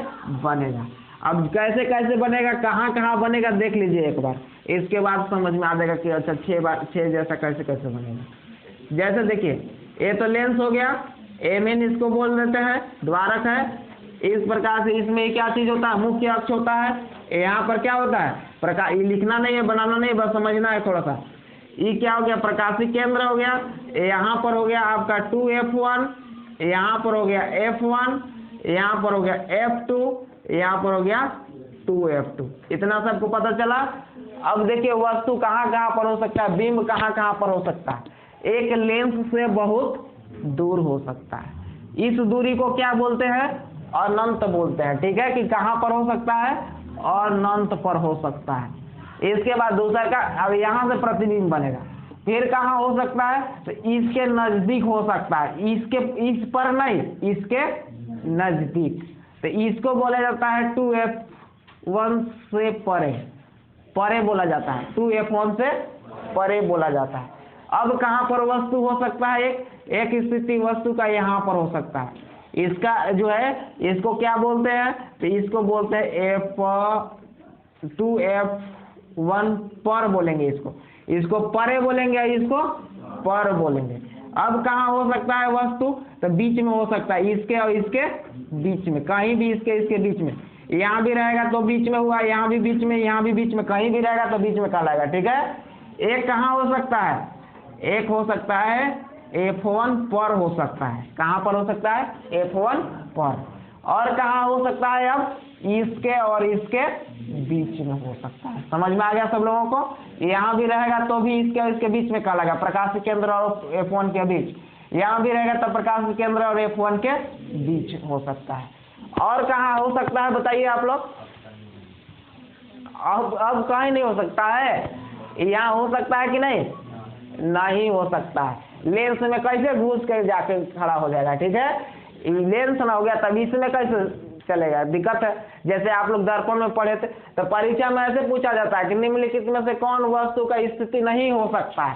बनेगा। अब कैसे कैसे बनेगा, कहाँ बनेगा देख लीजिए एक बार, इसके बाद समझ में आ जाएगा कि अच्छा 6 जैसा कैसे कैसे बनेगा। जैसे देखिए, ये तो लेंस हो गया, एमेन इसको बोल देते हैं, द्वारक है। इस प्रकार से इसमें क्या चीज होता है, मुख्य अक्ष होता है। यहाँ पर क्या होता है, प्रकाश, ये लिखना नहीं है, बनाना नहीं, बस समझना है थोड़ा सा। ये क्या हो गया, प्रकाशिक केंद्र हो गया। यहाँ पर हो गया आपका 2F1, यहाँ पर हो गया F1, यहाँ पर हो गया F2, यहाँ पर हो गया 2F2। इतना सबको पता चला। अब देखिए, वस्तु कहाँ कहाँ पर हो सकता है, बिंब कहाँ कहाँ पर हो सकता है। एक लेंस से बहुत दूर हो सकता है, इस दूरी को क्या बोलते हैं, अनंत बोलते हैं, ठीक है। कि कहाँ पर हो सकता है, अनंत पर हो सकता है। इसके बाद दूसरा का, अब यहाँ से प्रतिबिंब बनेगा, फिर कहाँ हो सकता है, तो इसके नजदीक हो सकता है, इस पर नहीं, इसके नजदीक, तो इसको बोला जाता है 2F1 से परे बोला जाता है, 2F1 से परे बोला जाता है। अब कहाँ पर वस्तु हो सकता है, एक स्थिति वस्तु का यहाँ पर हो सकता है। इसका जो है, इसको क्या बोलते हैं, तो इसको बोलते हैं 2F1 पर बोलेंगे, इसको परे बोलेंगे, इसको पर बोलेंगे। अब कहाँ हो सकता है वस्तु, तो बीच में हो सकता है, इसके और इसके बीच में, कहीं भी इसके बीच में। यहाँ भी रहेगा तो बीच में हुआ, यहाँ भी बीच में, यहाँ भी बीच में, कहीं भी रहेगा तो बीच में कहलाएगा, ठीक है। एक कहाँ हो सकता है, एक हो सकता है F1 पर हो सकता है। कहाँ पर हो सकता है, F1 पर। और कहाँ हो सकता है, अब इसके और इसके बीच में हो सकता है। समझ में आ गया सब लोगों को। यहाँ भी रहेगा तो भी इसके और इसके बीच में कहलाएगा, प्रकाश केंद्र और F1 के बीच। यहाँ भी रहेगा तो प्रकाश केंद्र और F1 के बीच हो सकता है। और कहाँ हो सकता है बताइए आप लोग। अब कहीं नहीं हो सकता है, यहाँ हो सकता है कि नहीं, नहीं हो सकता है। लेंस में कैसे घुस कर जाके खड़ा हो जाएगा, ठीक है। लेंस ना हो गया तब इसमें कैसे चलेगा, दिक्कत है। जैसे आप लोग दर्पण में पढ़े थे, तो परीक्षा में ऐसे पूछा जाता है कि निम्नलिखित में से कौन वस्तु का स्थिति नहीं हो सकता है।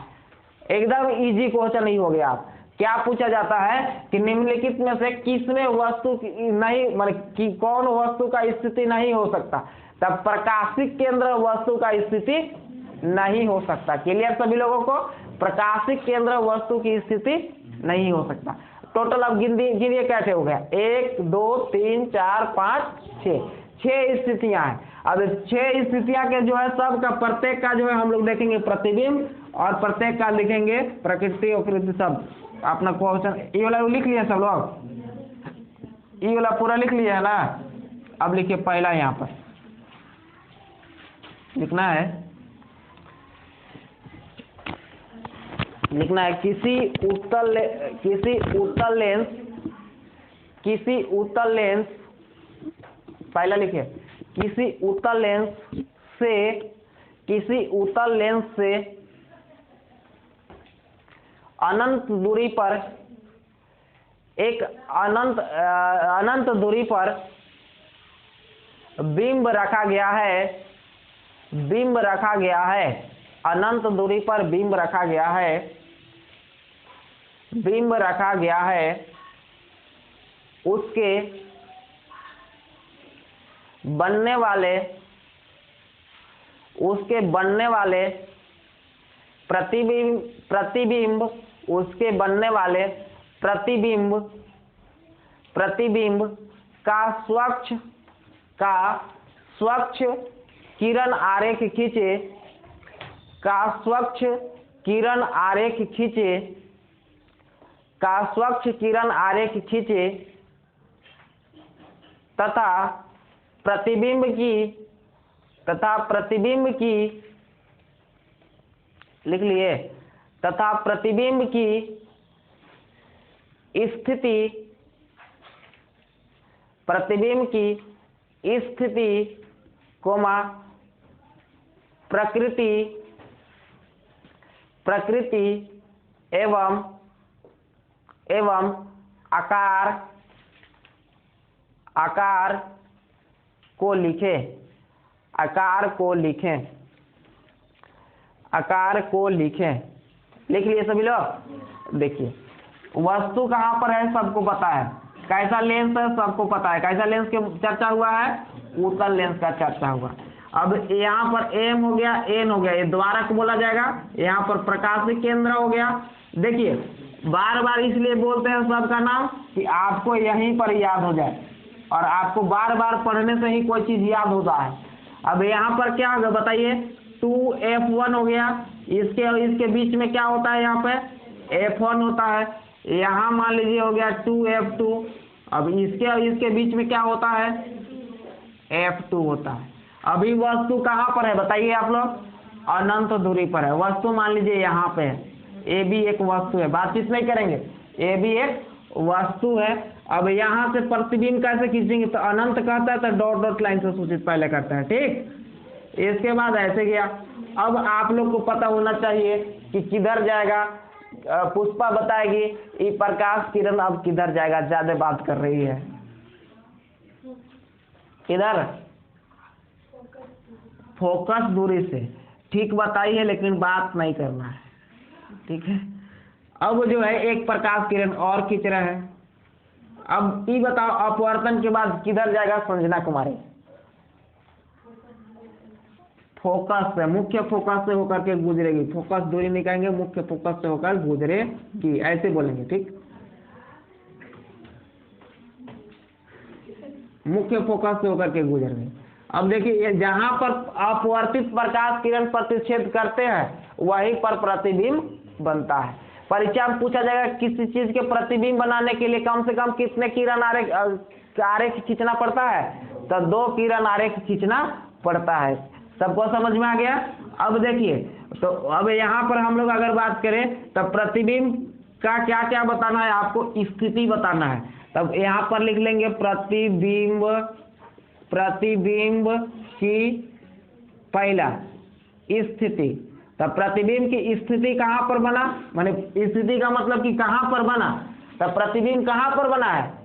एकदम इजी क्वेश्चन ही हो गया। आप क्या पूछा जाता है कि निम्नलिखित में से किसमें वस्तु नहीं, मतलब कि कौन वस्तु का स्थिति नहीं हो सकता, तब प्रकाशिक केंद्र वस्तु का स्थिति नहीं हो सकता। क्लियर सभी लोगों को, प्रकाशिक केंद्र वस्तु की स्थिति नहीं हो सकता। टोटल अब गिनिए कैसे हो गया, 1 2 3 4 5 6 स्थितियां हैं। अब 6 स्थितियां के जो है सब का प्रत्येक का जो है हम लोग देखेंगे प्रतिबिंब, और प्रत्येक का लिखेंगे प्रकृति और प्रकृति सब। अपना क्वेश्चन ये वाला लिख लिया सब लोग, ये वाला पूरा लिख लिया है ना। अब लिखिए पहला, यहाँ पर लिखना है किसी उत्तल लेंस पहला लिखिए, किसी उत्तल लेंस से अनंत दूरी पर एक अनंत दूरी पर बिंब रखा गया है, बिंब रखा गया है, अनंत दूरी पर बिंब रखा गया है, बिंब रखा गया है, उसके बनने वाले प्रतिबिंब उसके बनने वाले प्रतिबिंब का स्वच्छ किरण आरेख खींचे, का स्वच्छ किरण आरेख खींचे तथा प्रतिबिंब की लिख लिए, तथा प्रतिबिंब की स्थिति कोमा प्रकृति एवं आकार को लिखें, लिख लिए सभी लोग। देखिए वस्तु कहाँ पर है सबको पता है, कैसा लेंस है सबको पता है, कैसा लेंस की चर्चा हुआ है, उत्तल लेंस का चर्चा हुआ। अब यहाँ पर एम हो गया, एन हो गया, ये द्वारक बोला जाएगा, यहाँ पर प्रकाश केंद्र हो गया। देखिए बार बार इसलिए बोलते हैं सबका नाम कि आपको यहीं पर याद हो जाए, और आपको बार बार पढ़ने से ही कोई चीज याद होता है। अब यहाँ पर क्या होगा बताइए, 2F1 हो गया, इसके बीच में क्या होता है, यहाँ पे F1 होता है, यहाँ मान लीजिए हो गया 2F2, अब इसके बीच में क्या होता है, F2 होता है। अभी वस्तु कहाँ पर है बताइए आप लोग, अनंत दूरी पर है। वस्तु मान लीजिए यहाँ पे है, ए भी एक वस्तु है, बातचीत नहीं करेंगे, ए भी एक वस्तु है। अब यहाँ से प्रतिबिंब कैसे खींचेंगे, तो अनंत कहता है तो डॉट डॉट लाइन से सूचित पहले करता है, ठीक। इसके बाद ऐसे गया। अब आप लोग को पता होना चाहिए कि किधर जाएगा, पुष्पा बताएगी ये प्रकाश किरण अब किधर जाएगा, ज्यादा बात कर रही है, किधर, फोकस दूरी से, ठीक बताइए लेकिन बात नहीं करना है, ठीक है। अब जो है एक प्रकाश किरण और खींच रहा है। अब ये बताओ अपवर्तन के बाद किधर जाएगा संजना कुमारी, फोकस से, मुख्य फोकस से होकर के गुजरेगी, फोकस दूरी निकालेंगे, मुख्य फोकस से होकर गुजरेगी, ऐसे बोलेंगे, ठीक। मुख्य फोकस से होकर के गुजर गई। अब देखिए जहां पर अपवर्तित प्रकाश किरण प्रतिच्छेद करते हैं वहीं पर प्रतिबिंब बनता है। परीक्षा में पूछा जाएगा किसी चीज के प्रतिबिंब बनाने के लिए कम से कम कितने किरण आरेख खींचना पड़ता है, तो 2 किरण आरेख खींचना पड़ता है। सबको समझ में आ गया। अब देखिए तो अब यहाँ पर हम लोग अगर बात करें तो प्रतिबिंब का क्या क्या बताना है, आपको स्थिति बताना है। तब यहाँ पर लिख लेंगे प्रतिबिंब की पहला स्थिति। तब प्रतिबिंब की स्थिति कहाँ पर बना, माने स्थिति का मतलब कि कहाँ पर बना, तब प्रतिबिंब कहाँ पर बना है,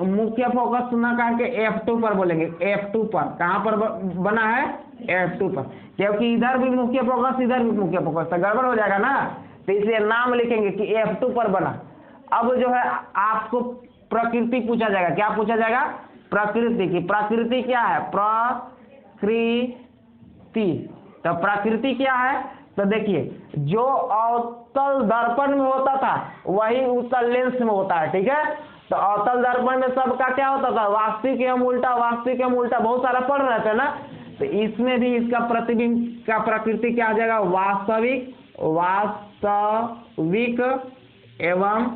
मुख्य फोकस न करके F2 पर बोलेंगे, F2 पर कहाँ पर बना है, F2 पर, क्योंकि इधर भी मुख्य फोकस इधर भी मुख्य फोकस, तो गड़बड़ हो जाएगा ना, तो इसलिए नाम लिखेंगे कि F2 पर बना। अब जो है आपको प्रकृति पूछा जाएगा, क्या पूछा जाएगा, प्रकृति की। प्रकृति क्या है, प्रकृति, तो प्रकृति क्या है, तो देखिए जो अवतल दर्पण में होता था वही उत्तल लेंस में होता है, ठीक है। तो अवतल दर्पण में सबका क्या होता था, वास्तविक एवं उल्टा, वास्तविक एवं उल्टा, बहुत सारा पढ़ रहे थे ना, तो इसमें भी इसका प्रतिबिंब का प्रकृति क्या आ जाएगा, वास्तविक एवं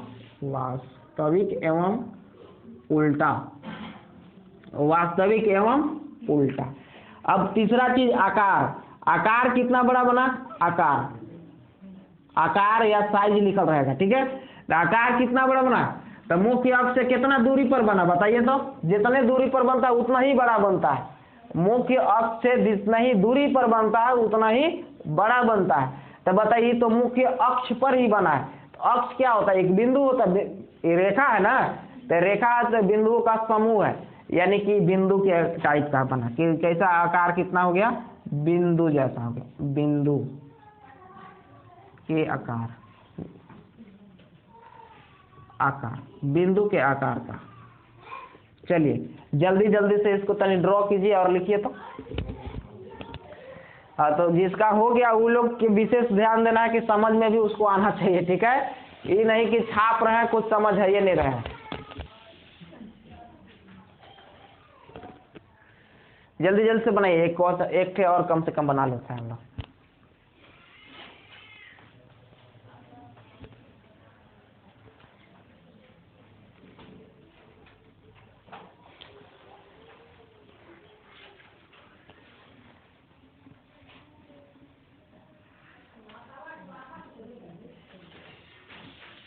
उल्टा, वास्तविक एवं उल्टा। अब तीसरा चीज आकार, आकार कितना बड़ा बना, आकार या साइज लिखल रहेगा, ठीक है। तो आकार कितना बड़ा बना, तो मुख्य अक्ष से कितना दूरी पर बना बताइए, तो जितने दूरी पर बनता है उतना ही बड़ा बनता है, मुख्य अक्ष से जितना ही दूरी पर बनता है उतना ही बड़ा बनता है। तो बताइए तो मुख्य अक्ष पर ही बना है, अक्ष क्या होता है? एक बिंदु होता है, ये रेखा है ना, तो रेखा तो बिंदुओं का समूह है, यानी कि बिंदु के टाइप का बना कि कैसा आकार कितना हो गया? बिंदु जैसा हो गया, बिंदु के आकार, बिंदु के आकार का। चलिए जल्दी जल्दी से इसको तनी ड्रॉ कीजिए और लिखिए तो। हाँ, तो जिसका हो गया वो लोग के विशेष ध्यान देना है कि समझ में भी उसको आना चाहिए, ठीक है? ये नहीं कि छाप रहे हैं कुछ समझ है ये नहीं रहे हैं। जल्दी जल्दी से बनाइए, एक थे और कम से कम बना लेते हैं हम लोग।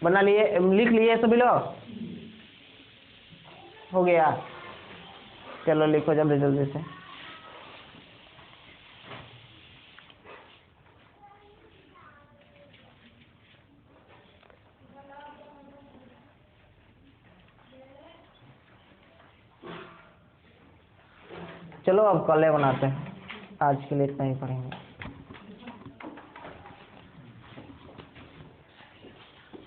बना लिए, लिख लिए सभी लोग? हो गया? चलो लिखो जल्दी जल्दी से। चलो अब कल बनाते हैं, आज के लिए इतना ही पढ़ेंगे।